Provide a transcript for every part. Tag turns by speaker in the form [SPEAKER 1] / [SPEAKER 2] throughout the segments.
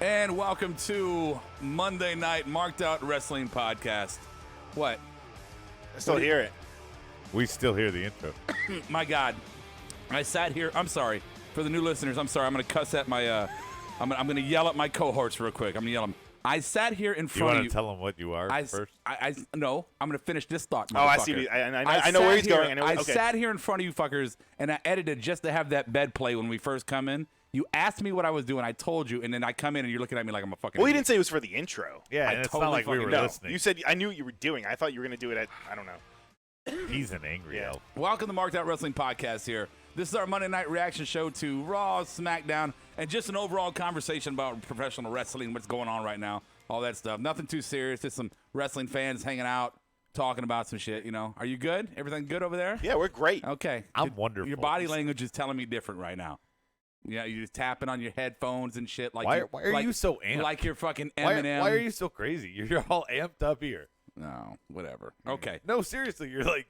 [SPEAKER 1] And welcome to Monday Night Marked Out Wrestling Podcast. What?
[SPEAKER 2] I still hear it.
[SPEAKER 3] We still hear the intro.
[SPEAKER 1] My God. I sat here. I'm sorry. For the new listeners, I'm sorry. I'm going to cuss at my, I'm going to yell at my cohorts real quick. I'm going to yell at them. I sat here in front of you.
[SPEAKER 3] You want to tell them what you are first?
[SPEAKER 1] No, I'm going to finish this thought,
[SPEAKER 2] Oh, I see. I know where he's going.
[SPEAKER 1] I sat here in front of you fuckers, and I edited just to have that bed play when we first come in. You asked me what I was doing. I told you, and then I come in, and you're looking at me like I'm a fucking
[SPEAKER 2] Well, you
[SPEAKER 1] idiot.
[SPEAKER 2] didn't say it was for the intro.
[SPEAKER 3] Yeah, and it's not like we were listening.
[SPEAKER 2] You said I knew what you were doing. I thought you were going to do it at, I don't know.
[SPEAKER 3] He's an angry elf.
[SPEAKER 1] Welcome to Marked Out Wrestling Podcast here. This is our Monday night reaction show to Raw, SmackDown, and just an overall conversation about professional wrestling, what's going on right now, all that stuff. Nothing too serious, just some wrestling fans hanging out, talking about some shit, you know. Are you good? Everything good over there?
[SPEAKER 2] Yeah, we're great.
[SPEAKER 1] Okay.
[SPEAKER 3] I'm wonderful.
[SPEAKER 1] Your body language is telling me different right now. Yeah, you're just tapping on your headphones and shit. Like
[SPEAKER 3] why are you so amped?
[SPEAKER 1] Like you're fucking Eminem.
[SPEAKER 3] Why are you so crazy? You're all amped up here.
[SPEAKER 1] No, whatever. Okay.
[SPEAKER 3] No, seriously, you're like...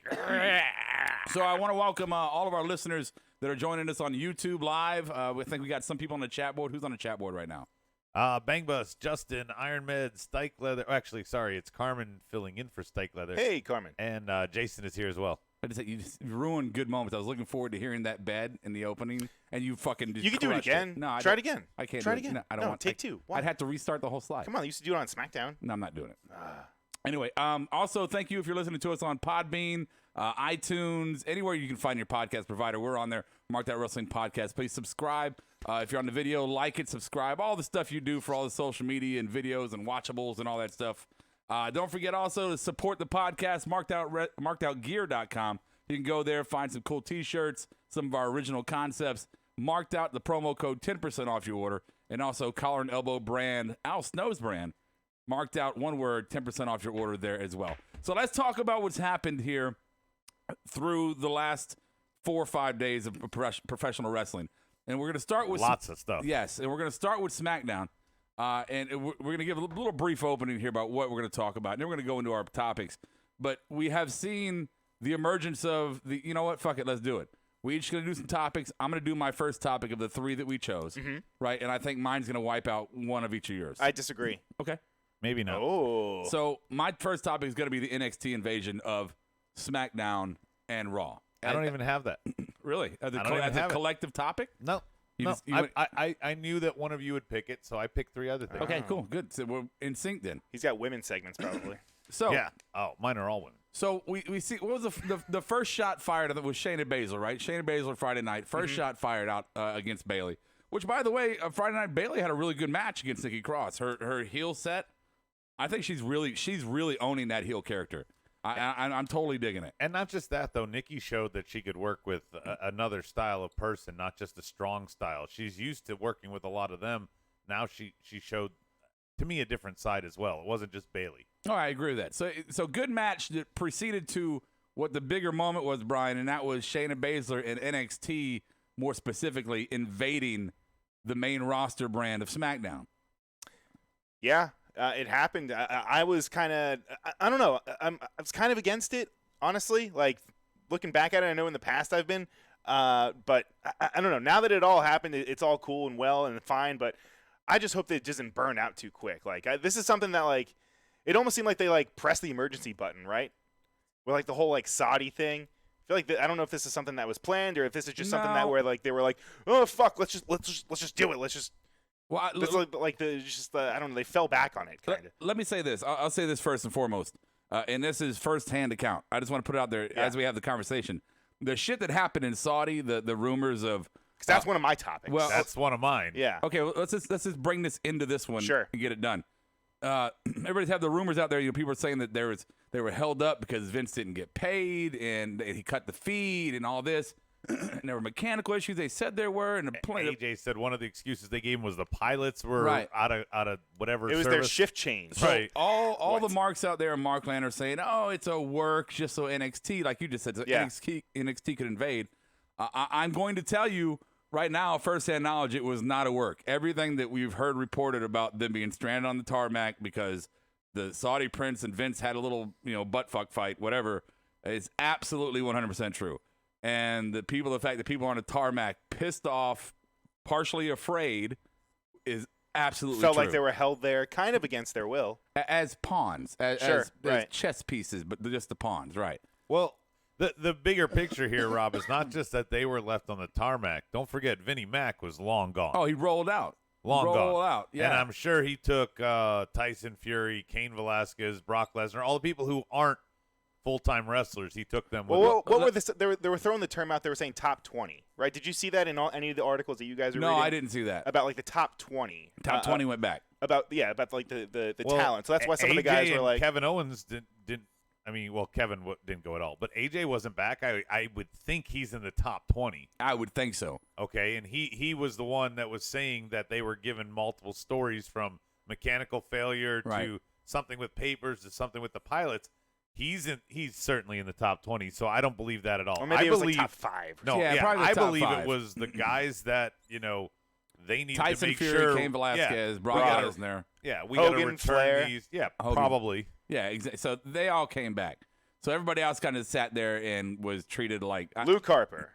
[SPEAKER 1] So I want to welcome all of our listeners that are joining us on YouTube Live. We think we got some people on the chat board. Who's on the chat board right now?
[SPEAKER 3] Bang Bus, Justin, Iron Med, Stike Leather. Oh, actually, sorry, it's Carmen filling in for Stike Leather.
[SPEAKER 2] Hey, Carmen.
[SPEAKER 3] And Jason is here as well.
[SPEAKER 1] You just ruined good moments. I was looking forward to hearing that bed in the opening, and you fucking just
[SPEAKER 2] You can do it
[SPEAKER 1] crushed
[SPEAKER 2] again.
[SPEAKER 1] No,
[SPEAKER 2] Try it again.
[SPEAKER 1] I can't
[SPEAKER 2] Try
[SPEAKER 1] do
[SPEAKER 2] it again.
[SPEAKER 1] No, I don't
[SPEAKER 2] No,
[SPEAKER 1] want
[SPEAKER 2] take two. Why?
[SPEAKER 1] I'd have to restart the whole slide.
[SPEAKER 2] Come on, you used to do it on SmackDown.
[SPEAKER 1] No, I'm not doing it. Anyway, also, thank you if you're listening to us on Podbean, iTunes, anywhere you can find your podcast provider. We're on there, Marked Out Wrestling Podcast. Please subscribe. If you're on the video, like it, subscribe, all the stuff you do for all the social media and videos and watchables and all that stuff. Don't forget also to support the podcast, markedoutgear.com. You can go there, find some cool T-shirts, some of our original concepts. Marked Out, the promo code, 10% off your order, and also Collar and Elbow brand, Al Snow's brand. Marked Out, one word, 10% off your order there as well. So let's talk about what's happened here through the last 4 or 5 days of professional wrestling. And we're going to start with
[SPEAKER 3] lots of stuff.
[SPEAKER 1] Yes, and we're going to start with SmackDown. And we're going to give a little brief opening here about what we're going to talk about. And then we're going to go into our topics. But we have seen the emergence of the, you know what, fuck it, let's do it. We each going to do some topics. I'm going to do my first topic of the 3 that we chose, right? And I think mine's going to wipe out one of each of yours.
[SPEAKER 2] I disagree.
[SPEAKER 1] Okay.
[SPEAKER 3] Maybe not.
[SPEAKER 2] Oh.
[SPEAKER 1] So my first topic is going to be the NXT invasion of SmackDown and Raw.
[SPEAKER 3] I don't even have that.
[SPEAKER 1] Really? As
[SPEAKER 3] I don't even
[SPEAKER 1] a
[SPEAKER 3] have it.
[SPEAKER 1] collective topic?
[SPEAKER 3] No. I knew that one of you would pick it, so I picked 3 other things.
[SPEAKER 1] Okay, cool. Good. So we're in sync then.
[SPEAKER 2] He's got women's segments probably.
[SPEAKER 1] So
[SPEAKER 3] Yeah. Oh, mine are all women.
[SPEAKER 1] So we see, what was the first shot fired? That was Shayna Baszler, right? Shayna Baszler Friday night. First shot fired out against Bayley. Which, by the way, Friday night Bayley had a really good match against Nikki Cross. Her heel set, I think she's really owning that heel character. I'm totally digging it.
[SPEAKER 3] And not just that, though. Nikki showed that she could work with another style of person, not just a strong style. She's used to working with a lot of them. Now she showed, to me, a different side as well. It wasn't just Bayley.
[SPEAKER 1] Oh, I agree with that. So good match that preceded to what the bigger moment was, Brian, and that was Shayna Baszler and NXT, more specifically, invading the main roster brand of SmackDown.
[SPEAKER 2] Yeah, it happened. I was kind of, I don't know. I was kind of against it, honestly. Like, looking back at it, I know in the past I've been. But I don't know. Now that it all happened, it's all cool and well and fine. But I just hope that it doesn't burn out too quick. Like, this is something that, like, it almost seemed like they, like, pressed the emergency button, right? With, like, the whole, like, Saudi thing. I feel like I don't know if this is something that was planned or if this is just something that where, like, they were like, oh, fuck, let's just do it. Let's just. Well, I don't know. They fell back on it, kind of.
[SPEAKER 1] Let me say this. I'll say this first and foremost, and this is first-hand account. I just want to put it out there as we have the conversation. The shit that happened in Saudi, the rumors of,
[SPEAKER 2] because that's one of my topics.
[SPEAKER 3] Well, that's one of mine.
[SPEAKER 2] Yeah.
[SPEAKER 1] Okay, well, let's just bring this into this one and get it done. Everybody's have the rumors out there. People are saying that they were held up because Vince didn't get paid and he cut the feed and all this. And there were mechanical issues. They said there were, and
[SPEAKER 3] AJ said one of the excuses they gave him was the pilots were out of whatever.
[SPEAKER 2] It was
[SPEAKER 3] service.
[SPEAKER 2] their shift change.
[SPEAKER 1] So right. All the marks out there in Markland are saying, "Oh, it's a work just so NXT, like you just said, so NXT could invade." I'm going to tell you right now, firsthand knowledge, it was not a work. Everything that we've heard reported about them being stranded on the tarmac because the Saudi prince and Vince had a little, butt fuck fight, whatever, is absolutely 100% true. And the fact that people on the tarmac pissed off, partially afraid, is Absolutely
[SPEAKER 2] felt
[SPEAKER 1] true.
[SPEAKER 2] like they were held there kind of against their will.
[SPEAKER 1] As pawns, as
[SPEAKER 2] right.
[SPEAKER 1] chess pieces, but they're just the pawns, right?
[SPEAKER 3] Well, the bigger picture here, Rob, is not just that they were left on the tarmac. Don't forget, Vinnie Mac was long gone.
[SPEAKER 1] Oh, he rolled out.
[SPEAKER 3] Long
[SPEAKER 1] rolled
[SPEAKER 3] gone.
[SPEAKER 1] out, yeah.
[SPEAKER 3] And I'm sure he took Tyson Fury, Cain Velasquez, Brock Lesnar, all the people who aren't full-time wrestlers. He took them.
[SPEAKER 2] Well, what were this? They were throwing the term out. They were saying top 20, right? Did you see that in any of the articles that you guys are reading?
[SPEAKER 1] No, I didn't see that.
[SPEAKER 2] About like the top 20.
[SPEAKER 1] Top 20 went back.
[SPEAKER 2] About like the talent. So that's why some of the guys
[SPEAKER 3] AJ
[SPEAKER 2] were
[SPEAKER 3] and
[SPEAKER 2] like
[SPEAKER 3] Kevin Owens didn't. I mean, well, Kevin didn't go at all, but AJ wasn't back. I would think he's in the top 20.
[SPEAKER 1] I would think so.
[SPEAKER 3] Okay, and he was the one that was saying that they were given multiple stories from mechanical failure to something with papers to something with the pilots. He's certainly in the top 20, so I don't believe that at all.
[SPEAKER 2] Or maybe
[SPEAKER 3] I
[SPEAKER 2] it was
[SPEAKER 3] believe
[SPEAKER 2] like top 5.
[SPEAKER 3] No,
[SPEAKER 1] Yeah, probably
[SPEAKER 3] I
[SPEAKER 1] the top
[SPEAKER 3] believe
[SPEAKER 1] 5.
[SPEAKER 3] it was the guys that they needed
[SPEAKER 1] Tyson
[SPEAKER 3] to make
[SPEAKER 1] Fury,
[SPEAKER 3] sure.
[SPEAKER 1] Cain Velasquez,
[SPEAKER 3] yeah,
[SPEAKER 1] Brock Lesnar.
[SPEAKER 3] Yeah, we got to
[SPEAKER 2] Hogan,
[SPEAKER 3] return
[SPEAKER 2] Flair.
[SPEAKER 3] these. Yeah,
[SPEAKER 1] Hogan.
[SPEAKER 3] probably.
[SPEAKER 1] Yeah, exactly. So they all came back. So everybody else kind of sat there and was treated like
[SPEAKER 2] Luke Harper,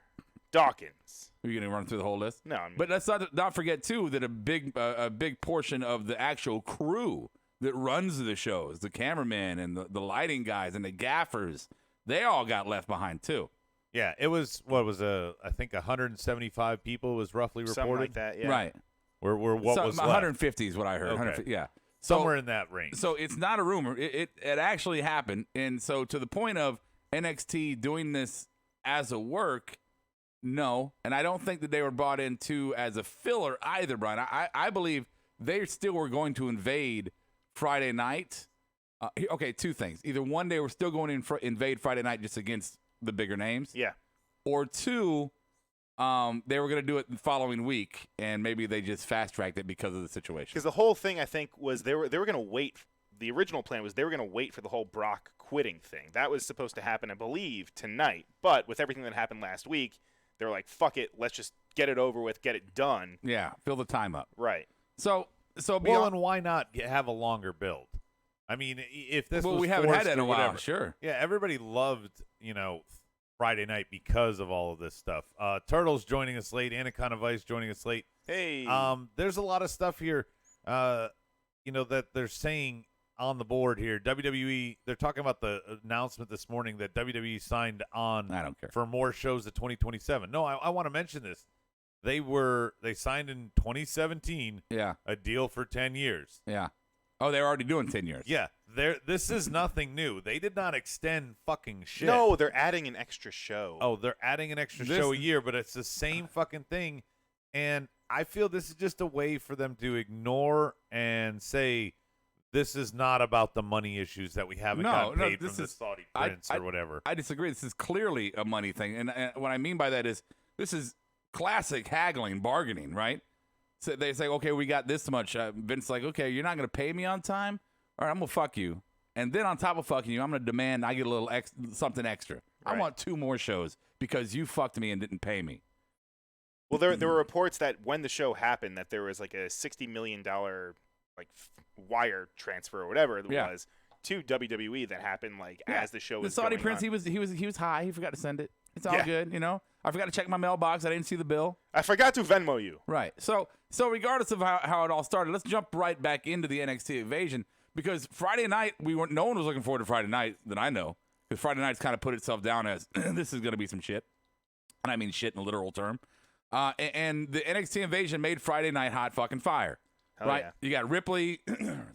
[SPEAKER 2] Dawkins.
[SPEAKER 1] Are you going to run through the whole list?
[SPEAKER 2] No, I mean,
[SPEAKER 1] But let's not forget too that a big portion of the actual crew that runs the shows, the cameramen and the lighting guys and the gaffers, they all got left behind too.
[SPEAKER 3] Yeah, it was I think 175 people was roughly reported.
[SPEAKER 2] something like that. Yeah.
[SPEAKER 1] Right.
[SPEAKER 3] Where what was left?
[SPEAKER 1] 150 is what I heard.
[SPEAKER 3] Okay.
[SPEAKER 1] 150, yeah. So,
[SPEAKER 3] Somewhere in that range.
[SPEAKER 1] So it's not a rumor. It actually happened. And so to the point of NXT doing this as a work, no. And I don't think that they were brought into as a filler either, Brian. I believe they still were going to invade Friday night. Okay, two things. Either one, they were still going to invade Friday night just against the bigger names.
[SPEAKER 2] Yeah.
[SPEAKER 1] Or two, they were going to do it the following week, and maybe they just fast-tracked it because of the situation.
[SPEAKER 2] Because the whole thing, I think, was they were going to wait. The original plan was they were going to wait for the whole Brock quitting thing. That was supposed to happen, I believe, tonight. But with everything that happened last week, they were like, fuck it, let's just get it over with, get it done.
[SPEAKER 1] Yeah, fill the time up.
[SPEAKER 2] Right.
[SPEAKER 1] So
[SPEAKER 3] well,
[SPEAKER 1] beyond,
[SPEAKER 3] and why not have a longer build? I mean, if this was
[SPEAKER 1] we haven't had
[SPEAKER 3] forced
[SPEAKER 1] that in
[SPEAKER 3] or
[SPEAKER 1] a while.
[SPEAKER 3] whatever.
[SPEAKER 1] Sure.
[SPEAKER 3] Yeah, everybody loved, Friday night because of all of this stuff. Turtles joining us late, Anaconda Vice joining us late.
[SPEAKER 2] Hey.
[SPEAKER 3] There's a lot of stuff here, that they're saying on the board here. WWE, they're talking about the announcement this morning that WWE signed on
[SPEAKER 1] I don't care.
[SPEAKER 3] for more shows at 2027. No, I want to mention this. They signed in 2017
[SPEAKER 1] Yeah.
[SPEAKER 3] a deal for 10 years.
[SPEAKER 1] Yeah. Oh, they're already doing 10 years.
[SPEAKER 3] Yeah, this is nothing new. They did not extend fucking shit.
[SPEAKER 2] No, they're adding an extra show.
[SPEAKER 3] Oh, they're adding an extra show a year, but it's the same fucking thing. And I feel this is just a way for them to ignore and say this is not about the money issues that we haven't gotten paid from the Saudi prince or whatever.
[SPEAKER 1] I disagree. This is clearly a money thing. And what I mean by that is this is classic haggling, bargaining, right? So they say, okay, we got this much. Vince's like, okay, you're not going to pay me on time? All right, I'm going to fuck you. And then on top of fucking you, I'm going to demand I get a little something extra.
[SPEAKER 2] Right.
[SPEAKER 1] I want 2 more shows because you fucked me and didn't pay me.
[SPEAKER 2] Well, there were reports that when the show happened that there was like a $60 million wire transfer or whatever it was to WWE that happened as the show was
[SPEAKER 1] the Saudi
[SPEAKER 2] going
[SPEAKER 1] prince,
[SPEAKER 2] on.
[SPEAKER 1] he was high. He forgot to send it. It's all
[SPEAKER 2] Yeah.
[SPEAKER 1] good, I forgot to check my mailbox. I didn't see the bill.
[SPEAKER 2] I forgot to Venmo you.
[SPEAKER 1] Right. So regardless of how it all started, let's jump right back into the NXT invasion because Friday night no one was looking forward to Friday night that I know because Friday night's kind of put itself down as this is going to be some shit, and I mean shit in a literal term. And the NXT invasion made Friday night hot fucking fire.
[SPEAKER 2] Hell
[SPEAKER 1] right.
[SPEAKER 2] yeah.
[SPEAKER 1] You got Ripley.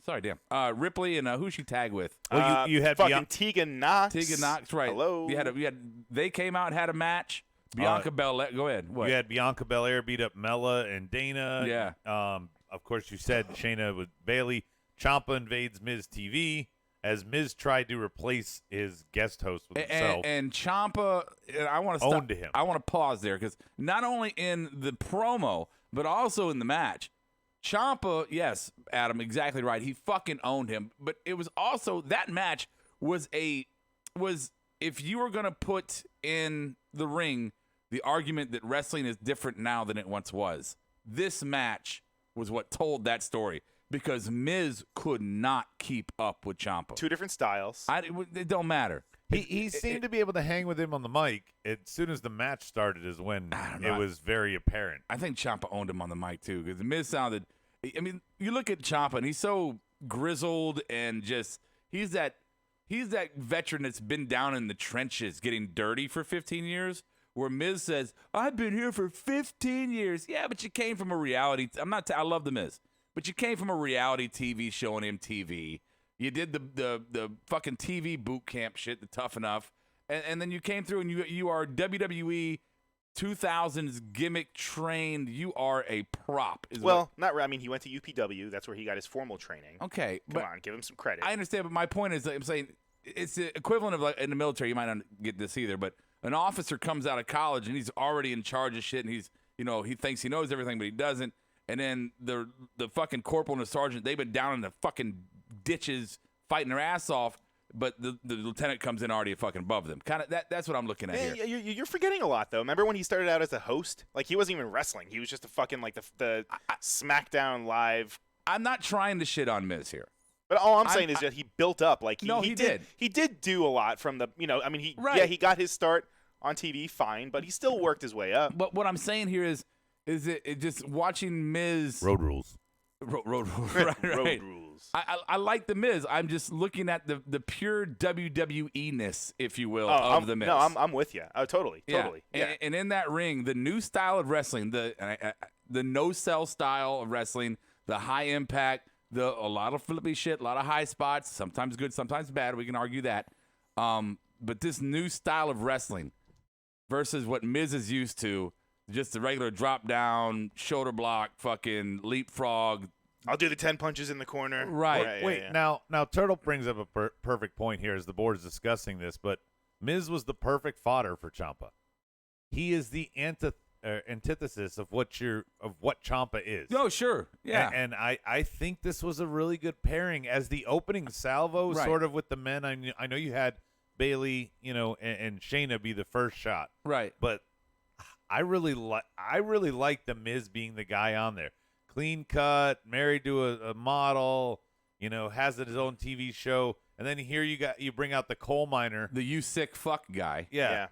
[SPEAKER 1] Sorry, damn. Ripley and who she tag with?
[SPEAKER 3] Well, you had
[SPEAKER 2] fucking Tegan Knox.
[SPEAKER 1] Tegan Knox. Right.
[SPEAKER 2] Hello.
[SPEAKER 1] They came out and had a match. Bianca Belair. Go ahead. What?
[SPEAKER 3] You had Bianca Belair beat up Mella and Dana.
[SPEAKER 1] Yeah.
[SPEAKER 3] Of course, you said Shayna with Bailey. Ciampa invades Miz TV as Miz tried to replace his guest host with himself.
[SPEAKER 1] And Ciampa, I want to
[SPEAKER 3] owned him.
[SPEAKER 1] I want to pause there because not only in the promo but also in the match, Ciampa. Yes, Adam, exactly right. He fucking owned him. But it was also that match was if you were gonna put in the ring the argument that wrestling is different now than it once was, this match was what told that story because Miz could not keep up with Ciampa.
[SPEAKER 2] 2 different styles.
[SPEAKER 1] It don't matter.
[SPEAKER 3] He seemed to be able to hang with him on the mic. As soon as the match started is when it was very apparent.
[SPEAKER 1] I think Ciampa owned him on the mic too because Miz sounded I mean, you look at Ciampa, and he's so grizzled and just he's that veteran that's been down in the trenches getting dirty for 15 years. Where Miz says, "I've been here for 15 years." Yeah, but you came from a reality. I love the Miz, but you came from a reality TV show on MTV. You did the fucking TV boot camp shit, the Tough Enough, and then you came through and you are WWE 2000s gimmick trained. You are a prop.
[SPEAKER 2] I mean, he went to UPW. That's where he got his formal training.
[SPEAKER 1] Okay,
[SPEAKER 2] Come on, give him some credit.
[SPEAKER 1] I understand, but my point is, I'm saying it's the equivalent of like in the military. You might not get this either, but an officer comes out of college and he's already in charge of shit, and he's he thinks he knows everything, but he doesn't. And then the fucking corporal and the sergeant, they've been down in the fucking ditches fighting their ass off, but the lieutenant comes in already fucking above them. Kind of that's what I'm looking at here.
[SPEAKER 2] You're forgetting a lot, though. Remember when he started out as a host? Like, he wasn't even wrestling. He was just a fucking, like, the SmackDown Live.
[SPEAKER 1] I'm not trying to shit on Miz here.
[SPEAKER 2] But all I'm saying is that he built up. Like, he
[SPEAKER 1] did.
[SPEAKER 2] He did do a lot from the, I mean, he got his start on TV, fine, but he still worked his way up.
[SPEAKER 1] But what I'm saying here is it just watching Miz.
[SPEAKER 3] Road rules.
[SPEAKER 1] Road rules. Right.
[SPEAKER 2] Road rules.
[SPEAKER 1] I like the Miz. I'm just looking at the pure WWE-ness, if you will, of the Miz.
[SPEAKER 2] No, I'm with you. Oh, totally.
[SPEAKER 1] Yeah.
[SPEAKER 2] Yeah.
[SPEAKER 1] And in that ring, the new style of wrestling, the no-sell style of wrestling, the high impact, a lot of flippy shit, a lot of high spots, sometimes good, sometimes bad. We can argue that. But this new style of wrestling versus what Miz is used to, just the regular drop down, shoulder block, fucking leapfrog.
[SPEAKER 2] I'll do the 10 punches in the corner.
[SPEAKER 1] Right.
[SPEAKER 3] Wait. Now Turtle brings up a perfect point here as the board is discussing this, but Miz was the perfect fodder for Ciampa. He is the antithesis of what Ciampa is.
[SPEAKER 1] Oh, sure. Yeah.
[SPEAKER 3] And I think this was a really good pairing as the opening salvo,
[SPEAKER 1] Right.
[SPEAKER 3] sort of with the men. I know you had Bayley, and Shayna be the first shot.
[SPEAKER 1] Right.
[SPEAKER 3] But I really like the Miz being the guy on there. Clean cut, married to a model, has his own TV show, and then here you bring out the coal miner,
[SPEAKER 1] The you sick fuck guy.
[SPEAKER 3] Yeah.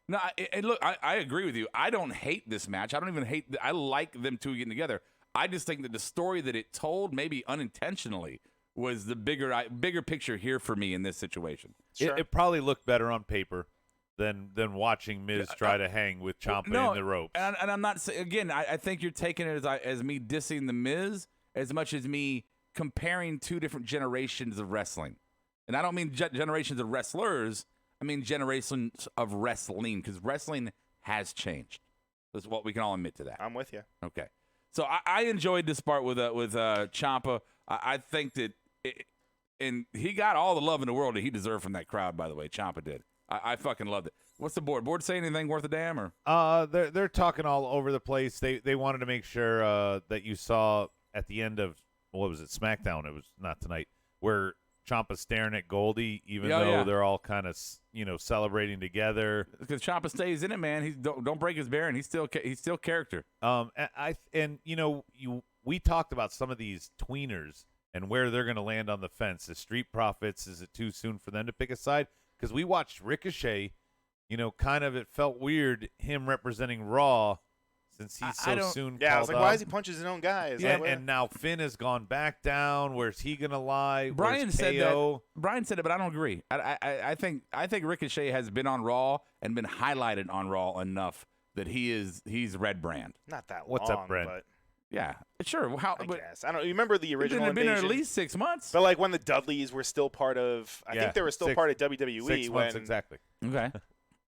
[SPEAKER 1] No, look, I agree with you. I don't hate this match. I don't even hate. I like them two getting together. I just think that the story that it told, maybe unintentionally, was the bigger picture here for me in this situation.
[SPEAKER 2] Sure.
[SPEAKER 3] It probably looked better on paper than watching Miz try to hang with Ciampa in the ropes.
[SPEAKER 1] And I'm not saying, again, I think you're taking it as me dissing the Miz as much as me comparing two different generations of wrestling. And I don't mean generations of wrestlers. I mean generations of wrestling, because wrestling has changed. That's what we can all admit to that.
[SPEAKER 2] I'm with you.
[SPEAKER 1] Okay. So I enjoyed this part with Ciampa. I think that and he got all the love in the world that he deserved from that crowd, by the way. Ciampa did. I fucking loved it. What's the board? Board say anything worth a damn? Or
[SPEAKER 3] They're talking all over the place. They wanted to make sure that you saw at the end of, what was it, SmackDown? It was not tonight, where Ciampa's staring at Goldie, even though they're all kind of celebrating together.
[SPEAKER 1] Because Ciampa stays in it, man. He don't break his bearing. He's still character.
[SPEAKER 3] We talked about some of these tweeners and where they're going to land on the fence. The Street Profits, is it too soon for them to pick a side? Because we watched Ricochet, it felt weird him representing Raw since he's so soon.
[SPEAKER 2] Yeah, I was
[SPEAKER 3] called
[SPEAKER 2] like,
[SPEAKER 3] up.
[SPEAKER 2] why is he punching his own guys?
[SPEAKER 3] And now Finn has gone back down. Where's he going to lie?
[SPEAKER 1] Brian
[SPEAKER 3] Where's
[SPEAKER 1] said
[SPEAKER 3] KO?
[SPEAKER 1] that. Brian said it, but I don't agree. I think Ricochet has been on Raw and been highlighted on Raw enough that he's Red Brand.
[SPEAKER 2] Not that
[SPEAKER 3] What's
[SPEAKER 2] long,
[SPEAKER 3] up, Brent?
[SPEAKER 2] but
[SPEAKER 1] Yeah, sure. How?
[SPEAKER 2] I
[SPEAKER 1] But
[SPEAKER 2] guess. I don't. You remember the original
[SPEAKER 1] it's been
[SPEAKER 2] invasion?
[SPEAKER 1] at least 6 months.
[SPEAKER 2] But like when the Dudleys were still part of, I think they were still part of WWE
[SPEAKER 3] 6 months
[SPEAKER 2] when
[SPEAKER 3] exactly.
[SPEAKER 1] Okay,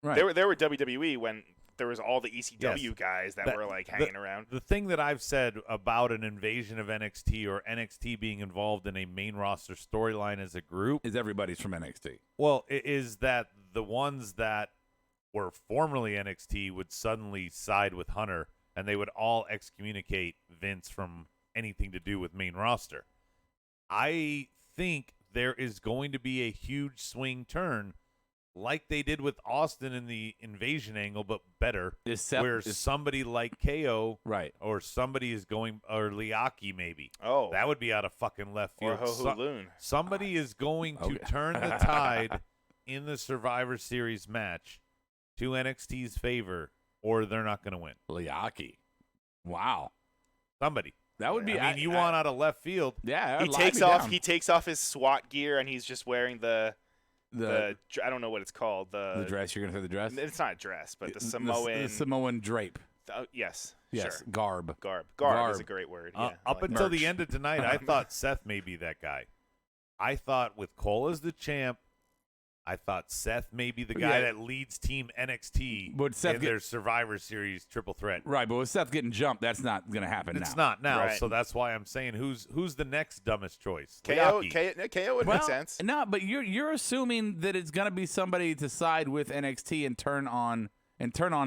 [SPEAKER 1] right.
[SPEAKER 2] they were WWE when there was all the ECW guys that were like hanging around.
[SPEAKER 3] The thing that I've said about an invasion of NXT or NXT being involved in a main roster storyline as a group
[SPEAKER 1] is everybody's from NXT.
[SPEAKER 3] Well, it is that the ones that were formerly NXT would suddenly side with Hunter, and they would all excommunicate Vince from anything to do with main roster. I think there is going to be a huge swing turn like they did with Austin in the invasion angle, but better, where somebody like KO or somebody is going, or Liaki maybe.
[SPEAKER 2] Oh.
[SPEAKER 3] That would be out of fucking left field.
[SPEAKER 2] Or Ho-Ho Loon.
[SPEAKER 3] Somebody is going to turn the tide in the Survivor Series match to NXT's favor, or they're not going to win.
[SPEAKER 1] Liaki. Wow.
[SPEAKER 3] Somebody.
[SPEAKER 1] That would be.
[SPEAKER 3] I mean, you want out of left field.
[SPEAKER 1] Yeah,
[SPEAKER 2] He takes off his SWAT gear and he's just wearing the I don't know what it's called.
[SPEAKER 1] The dress. You're gonna say the dress?
[SPEAKER 2] It's not a dress, but the Samoan.
[SPEAKER 1] The Samoan drape.
[SPEAKER 2] Yes.
[SPEAKER 1] Yes.
[SPEAKER 2] Sure.
[SPEAKER 1] Garb.
[SPEAKER 2] Garb is a great word. Yeah,
[SPEAKER 3] up until the end of tonight, I thought Seth may be that guy. I thought with Cole as the champ, I thought Seth may be the guy that leads Team NXT in their Survivor Series triple threat.
[SPEAKER 1] Right, but with Seth getting jumped, that's not going to happen now.
[SPEAKER 3] It's not now,
[SPEAKER 2] right.
[SPEAKER 3] So that's why I'm saying who's the next dumbest choice?
[SPEAKER 2] KO would make sense.
[SPEAKER 1] No, but you're assuming that it's going to be somebody to side with NXT and turn on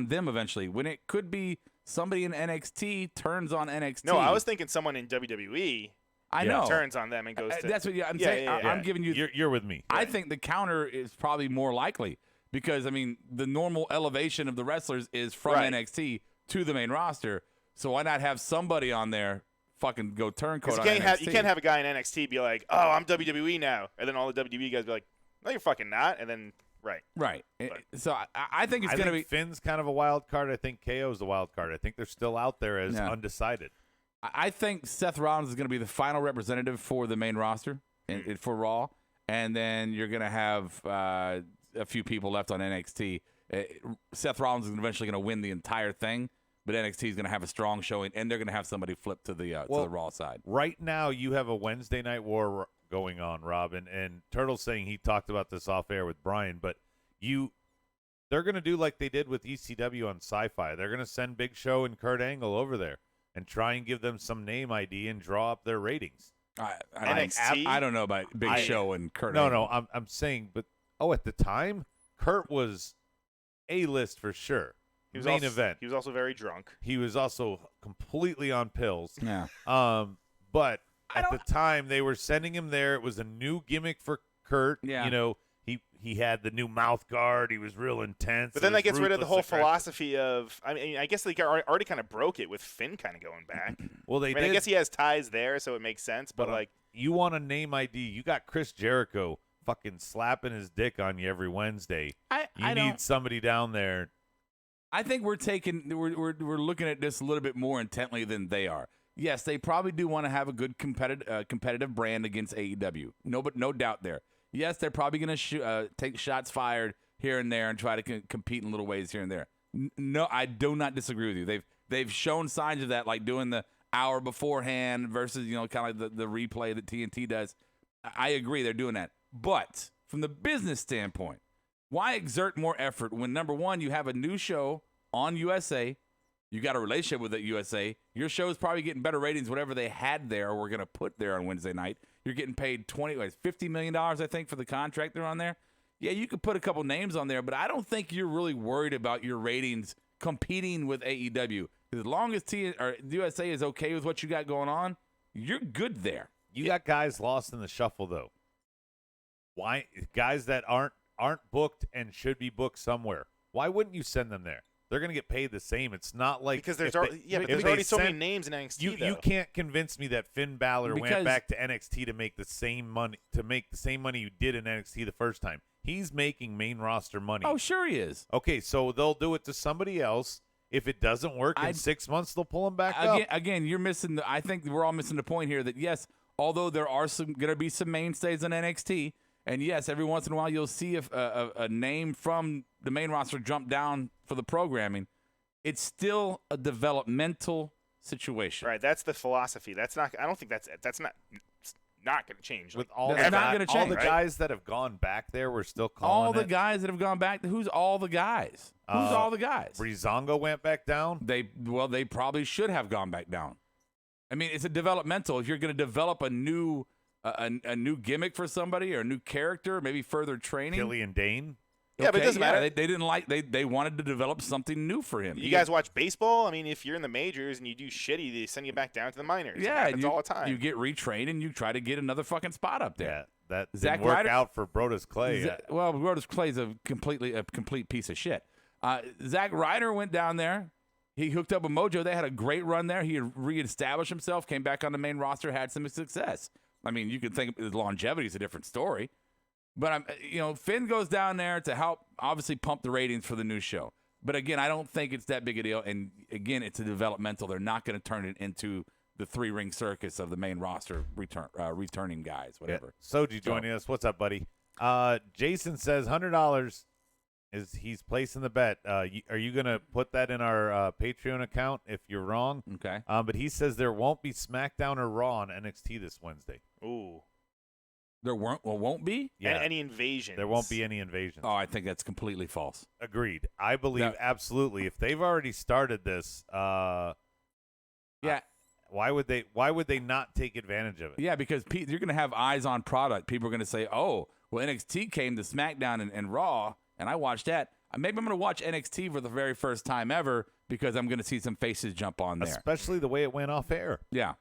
[SPEAKER 1] them eventually, when it could be somebody in NXT turns on NXT.
[SPEAKER 2] No, I was thinking someone in WWE.
[SPEAKER 1] I know.
[SPEAKER 2] Turns on them and goes to.
[SPEAKER 1] That's what I'm saying.
[SPEAKER 2] Yeah.
[SPEAKER 1] I'm giving you.
[SPEAKER 3] You're with me.
[SPEAKER 1] I think the counter is probably more likely because, I mean, the normal elevation of the wrestlers is from NXT to the main roster. So why not have somebody on there fucking go turncoat on NXT?
[SPEAKER 2] You can't have a guy in NXT be like, oh, I'm WWE now. And then all the WWE guys be like, no, you're fucking not. And then, right.
[SPEAKER 1] So I think it's going to be.
[SPEAKER 3] Finn's kind of a wild card. I think KO's the wild card. I think they're still out there as undecided.
[SPEAKER 1] I think Seth Rollins is going to be the final representative for the main roster for Raw, and then you're going to have a few people left on NXT. Seth Rollins is eventually going to win the entire thing, but NXT is going to have a strong showing, and they're going to have somebody flip to the Raw side.
[SPEAKER 3] Right now, you have a Wednesday Night War going on, Rob, and Turtle's saying he talked about this off air with Brian, but they're going to do like they did with ECW on Sci-Fi. They're going to send Big Show and Kurt Angle over there and try and give them some name ID and draw up their ratings.
[SPEAKER 2] NXT?
[SPEAKER 1] I don't know about Big Show and Kurt.
[SPEAKER 3] No, I'm saying, but at the time, Kurt was A-list for sure.
[SPEAKER 2] He was
[SPEAKER 3] main event.
[SPEAKER 2] He was also very drunk.
[SPEAKER 3] He was also completely on pills.
[SPEAKER 1] Yeah.
[SPEAKER 3] But at the time, they were sending him there. It was a new gimmick for Kurt.
[SPEAKER 1] Yeah.
[SPEAKER 3] You know, he had the new mouth guard. He was real intense.
[SPEAKER 2] But then that gets rid of the whole philosophy of. I mean, I guess they already kind of broke it with Finn kind of going back.
[SPEAKER 3] Well, they did.
[SPEAKER 2] I guess he has ties there, so it makes sense. But like,
[SPEAKER 3] you want a name ID? You got Chris Jericho fucking slapping his dick on you every Wednesday. You need somebody down there.
[SPEAKER 1] I think we're looking at this a little bit more intently than they are. Yes, they probably do want to have a good competitive brand against AEW. No doubt there. Yes, they're probably going to take shots fired here and there and try to compete in little ways here and there. No, I do not disagree with you. They've shown signs of that, like doing the hour beforehand versus kind of like the replay that TNT does. I agree, they're doing that. But from the business standpoint, why exert more effort when, number one, you have a new show on USA, you got a relationship with the USA, your show is probably getting better ratings, whatever they had there or we're going to put there on Wednesday night. You're getting paid $50 million, I think, for the contract they're on there. Yeah, you could put a couple names on there, but I don't think you're really worried about your ratings competing with AEW. As long as the USA is okay with what you got going on, you're good there.
[SPEAKER 3] You got guys lost in the shuffle, though. Why? Guys that aren't booked and should be booked somewhere. Why wouldn't you send them there? They're going to get paid the same. It's not like
[SPEAKER 2] because there's already so many names in NXT.
[SPEAKER 3] You can't convince me that Finn Balor went back to NXT to make the same money you did in NXT the first time. He's making main roster money.
[SPEAKER 1] Oh, sure he is.
[SPEAKER 3] Okay, so they'll do it to somebody else. If it doesn't work in 6 months, they'll pull him back up.
[SPEAKER 1] Again, you're missing. I think we're all missing the point here that yes, although there are going to be some mainstays in NXT. And, yes, every once in a while you'll see a name from the main roster jump down for the programming. It's still a developmental situation.
[SPEAKER 2] Right, that's the philosophy. That's not – I don't think that's not going to change.
[SPEAKER 3] With all the guys that have gone back there, we're still calling
[SPEAKER 1] all the guys that have gone back. Who's all the guys? Who's all the guys?
[SPEAKER 3] Breezango went back down?
[SPEAKER 1] They probably should have gone back down. I mean, it's a developmental. If you're going to develop a new gimmick for somebody or a new character, maybe further training.
[SPEAKER 3] Killian Dane.
[SPEAKER 2] Yeah, but it doesn't matter.
[SPEAKER 1] They didn't like. They wanted to develop something new for him.
[SPEAKER 2] You guys watch baseball? I mean, if you're in the majors and you do shitty, they send you back down to the minors.
[SPEAKER 1] Yeah,
[SPEAKER 2] it happens all the time.
[SPEAKER 1] You get retrained and you try to get another fucking spot up there.
[SPEAKER 3] Yeah, that didn't work out for Brodus Clay.
[SPEAKER 1] Brodus Clay's a complete piece of shit. Zack Ryder went down there. He hooked up with Mojo. They had a great run there. He reestablished himself, came back on the main roster, had some success. I mean, you can think his longevity is a different story. But, Finn goes down there to help, obviously, pump the ratings for the new show. But, again, I don't think it's that big a deal. And, again, it's a developmental. They're not going to turn it into the 3-ring circus of the main roster returning guys, whatever.
[SPEAKER 3] Yeah. Soji joining us. What's up, buddy? Jason says $100 is he's placing the bet. Are you gonna put that in our Patreon account if you're wrong?
[SPEAKER 1] Okay.
[SPEAKER 3] But he says there won't be SmackDown or Raw on NXT this Wednesday.
[SPEAKER 2] Ooh.
[SPEAKER 1] There won't be?
[SPEAKER 3] Yeah.
[SPEAKER 2] Any invasions?
[SPEAKER 3] There won't be any invasions.
[SPEAKER 1] Oh, I think that's completely false.
[SPEAKER 3] Agreed. I believe absolutely. If they've already started this,
[SPEAKER 1] yeah.
[SPEAKER 3] Why would they not take advantage of it?
[SPEAKER 1] Yeah, because you're going to have eyes on product. People are going to say, oh, well, NXT came to SmackDown and Raw, and I watched that. Maybe I'm going to watch NXT for the very first time ever because I'm going to see some faces jump on there.
[SPEAKER 3] Especially the way it went off air.
[SPEAKER 1] Yeah.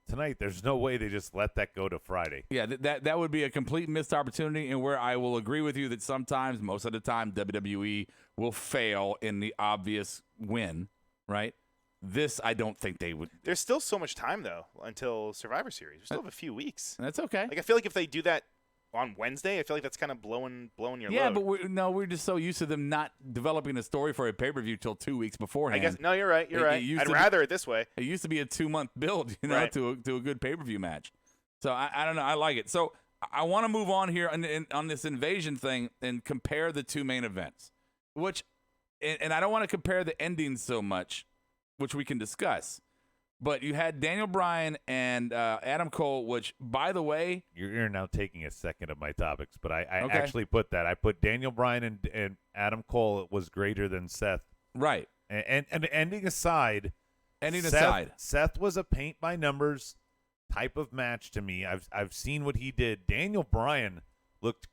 [SPEAKER 3] Tonight, there's no way they just let that go to Friday.
[SPEAKER 1] Yeah, that would be a complete missed opportunity, and where I will agree with you that sometimes, most of the time, WWE will fail in the obvious win, right? This, I don't think they would.
[SPEAKER 2] There's still so much time, though, until Survivor Series. We still have a few weeks.
[SPEAKER 1] That's okay.
[SPEAKER 2] Like, I feel like if they do that on Wednesday, I feel like that's kind of blowing your
[SPEAKER 1] yeah,
[SPEAKER 2] load.
[SPEAKER 1] but we're just so used to them not developing a story for a pay-per-view till 2 weeks beforehand.
[SPEAKER 2] I guess no, you're right. You're right. I'd rather it this way.
[SPEAKER 1] It used to be a 2-month build,
[SPEAKER 2] Right.
[SPEAKER 1] to a good pay-per-view match. So I don't know. I like it. So I want to move on here on this invasion thing and compare the two main events, and I don't want to compare the endings so much, which we can discuss. But you had Daniel Bryan and Adam Cole, which, by the way...
[SPEAKER 3] You're now taking a second of my topics, but I
[SPEAKER 1] Okay.
[SPEAKER 3] actually put that. I put Daniel Bryan and Adam Cole was greater than Seth.
[SPEAKER 1] Right.
[SPEAKER 3] And ending aside... Seth was a paint-by-numbers type of match to me. I've seen what he did. Daniel Bryan looked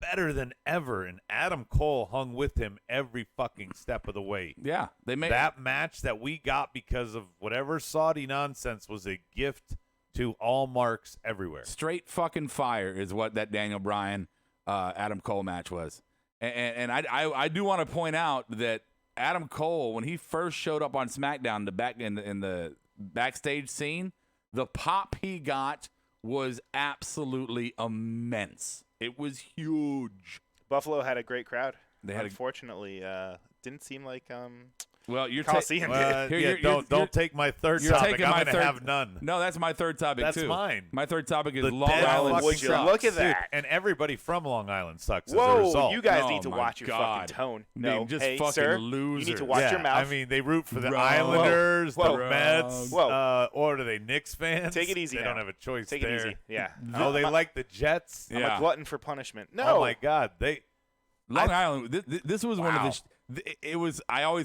[SPEAKER 3] better than ever, and Adam Cole hung with him every fucking step of the way.
[SPEAKER 1] Yeah, they made
[SPEAKER 3] that match that we got because of whatever Saudi nonsense was a gift to all marks everywhere.
[SPEAKER 1] Straight fucking fire is what that Daniel Bryan Adam Cole match was. And I do want to point out that Adam Cole, when he first showed up on SmackDown, in the backstage scene, the pop he got was absolutely immense. It was huge.
[SPEAKER 2] Buffalo had a great crowd.
[SPEAKER 1] They had
[SPEAKER 2] unfortunately didn't seem like
[SPEAKER 1] well, you're
[SPEAKER 2] Coliseum did.
[SPEAKER 3] Don't take my third topic. I'm going to have none.
[SPEAKER 1] No, that's my third topic
[SPEAKER 3] that's
[SPEAKER 1] too.
[SPEAKER 3] mine.
[SPEAKER 1] My third topic is
[SPEAKER 3] The
[SPEAKER 1] Long
[SPEAKER 3] dead
[SPEAKER 1] Island
[SPEAKER 3] fucking
[SPEAKER 1] sucks.
[SPEAKER 2] Would you look at that?
[SPEAKER 3] And everybody from Long Island sucks as a
[SPEAKER 2] Whoa,
[SPEAKER 3] result.
[SPEAKER 2] you guys
[SPEAKER 1] Oh
[SPEAKER 2] need to
[SPEAKER 1] my
[SPEAKER 2] watch your
[SPEAKER 1] God.
[SPEAKER 2] fucking tone.
[SPEAKER 1] Dude,
[SPEAKER 2] No,
[SPEAKER 1] just
[SPEAKER 2] hey,
[SPEAKER 1] fucking
[SPEAKER 2] sir,
[SPEAKER 1] losers.
[SPEAKER 2] you need to watch your mouth.
[SPEAKER 3] I mean, they root for the
[SPEAKER 1] Whoa.
[SPEAKER 3] Islanders,
[SPEAKER 2] Whoa.
[SPEAKER 3] the Mets,
[SPEAKER 2] Whoa.
[SPEAKER 3] or are they Knicks fans?
[SPEAKER 2] Take it easy
[SPEAKER 3] They
[SPEAKER 2] now.
[SPEAKER 3] don't have a choice
[SPEAKER 2] Take
[SPEAKER 3] there.
[SPEAKER 2] it easy. Yeah.
[SPEAKER 3] Oh, they like the Jets?
[SPEAKER 2] I'm
[SPEAKER 1] Yeah.
[SPEAKER 2] a glutton for punishment. No.
[SPEAKER 3] Oh, my God.
[SPEAKER 1] Long Island. This was one
[SPEAKER 3] Wow.
[SPEAKER 1] of the. It was.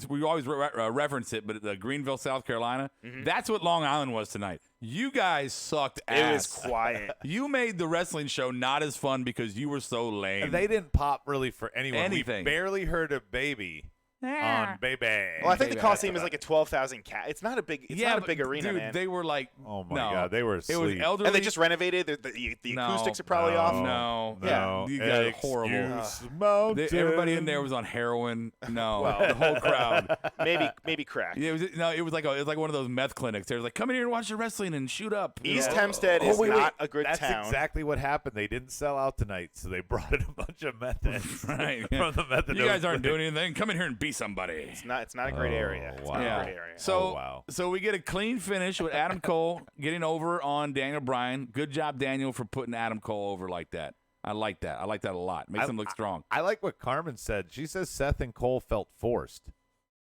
[SPEAKER 1] We always reference it, but the Greenville, South Carolina. That's what Long Island was tonight. You guys sucked ass.
[SPEAKER 2] It was quiet.
[SPEAKER 1] You made the wrestling show not as fun because you were so lame.
[SPEAKER 3] They didn't pop really for anyone.
[SPEAKER 1] Anything.
[SPEAKER 3] We barely heard a baby on Baby.
[SPEAKER 2] Well, I think
[SPEAKER 1] Maybe
[SPEAKER 2] the Coliseum is like a 12,000 cat. It's not a big. It's not a big arena,
[SPEAKER 1] dude,
[SPEAKER 2] man.
[SPEAKER 1] They were like,
[SPEAKER 3] Oh, my
[SPEAKER 1] no.
[SPEAKER 3] God. They were
[SPEAKER 1] It was
[SPEAKER 3] asleep.
[SPEAKER 1] elderly.
[SPEAKER 2] And they just renovated. The
[SPEAKER 1] No.
[SPEAKER 2] acoustics are probably
[SPEAKER 3] No.
[SPEAKER 2] off.
[SPEAKER 1] No.
[SPEAKER 3] No.
[SPEAKER 1] You guys are horrible.
[SPEAKER 3] Excuse Mountain.
[SPEAKER 1] Everybody in there was on heroin. No,
[SPEAKER 2] Well.
[SPEAKER 1] the whole crowd.
[SPEAKER 2] Maybe crack.
[SPEAKER 1] Yeah, it was like one of those meth clinics. They were like, come in here and watch the wrestling and shoot up.
[SPEAKER 2] East
[SPEAKER 1] Yeah.
[SPEAKER 2] Hempstead
[SPEAKER 3] Oh,
[SPEAKER 2] is
[SPEAKER 3] wait.
[SPEAKER 2] not a good
[SPEAKER 3] That's
[SPEAKER 2] town.
[SPEAKER 3] exactly what happened. They didn't sell out tonight, so they brought in a bunch of meth heads
[SPEAKER 1] Right.
[SPEAKER 3] from the methadone.
[SPEAKER 1] You guys aren't
[SPEAKER 3] clinic.
[SPEAKER 1] doing anything. Come in here and be somebody.
[SPEAKER 2] It's not a great area. It's not
[SPEAKER 1] Yeah.
[SPEAKER 2] a great area.
[SPEAKER 1] So,
[SPEAKER 3] Oh, wow.
[SPEAKER 1] so we get a clean finish with Adam Cole getting over on Daniel Bryan. Good job, Daniel, for putting Adam Cole over like that. I like that. I like that a lot. Makes him look strong.
[SPEAKER 3] I like what Carmen said. She says Seth and Cole felt forced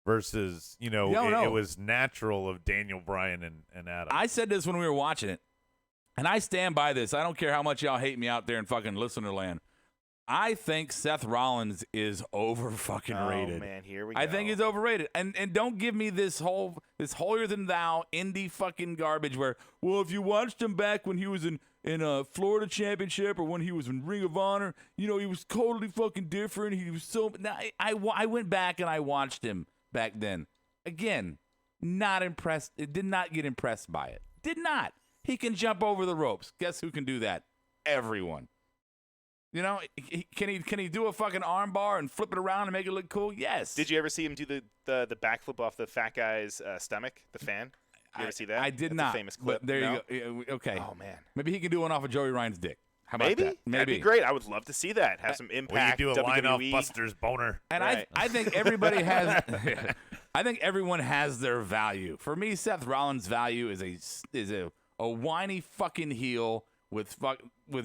[SPEAKER 3] versus,
[SPEAKER 1] No.
[SPEAKER 3] it was natural of Daniel Bryan and Adam.
[SPEAKER 1] I said this when we were watching it, and I stand by this. I don't care how much y'all hate me out there in fucking listener land. I think Seth Rollins is over fucking rated.
[SPEAKER 2] Oh man, here we go.
[SPEAKER 1] I think he's overrated. And don't give me this holier than thou indie fucking garbage where, well, if you watched him back when he was in a Florida Championship or when he was in Ring of Honor, he was totally fucking different. He was so. Now, I went back and I watched him back then. Again, not impressed. It did not get impressed by it. Did not. He can jump over the ropes. Guess who can do that? Everyone. Can he do a fucking arm bar and flip it around and make it look cool? Yes.
[SPEAKER 2] Did you ever see him do the backflip off the fat guy's stomach? The fan. Did you ever see that?
[SPEAKER 1] I did
[SPEAKER 2] That's
[SPEAKER 1] not.
[SPEAKER 2] A famous clip.
[SPEAKER 1] But there
[SPEAKER 2] No?
[SPEAKER 1] you go. Okay.
[SPEAKER 2] Oh man.
[SPEAKER 1] Maybe he can do one off of Joey Ryan's dick. How about
[SPEAKER 2] Maybe
[SPEAKER 1] that?
[SPEAKER 2] that'd be great. I would love to see that. Have some
[SPEAKER 3] Well, you
[SPEAKER 2] impact.
[SPEAKER 3] do a line off
[SPEAKER 2] WWE.
[SPEAKER 3] Buster's boner.
[SPEAKER 1] And
[SPEAKER 2] Right.
[SPEAKER 1] I think everybody has I think everyone has their value. For me, Seth Rollins' value is a whiny fucking heel with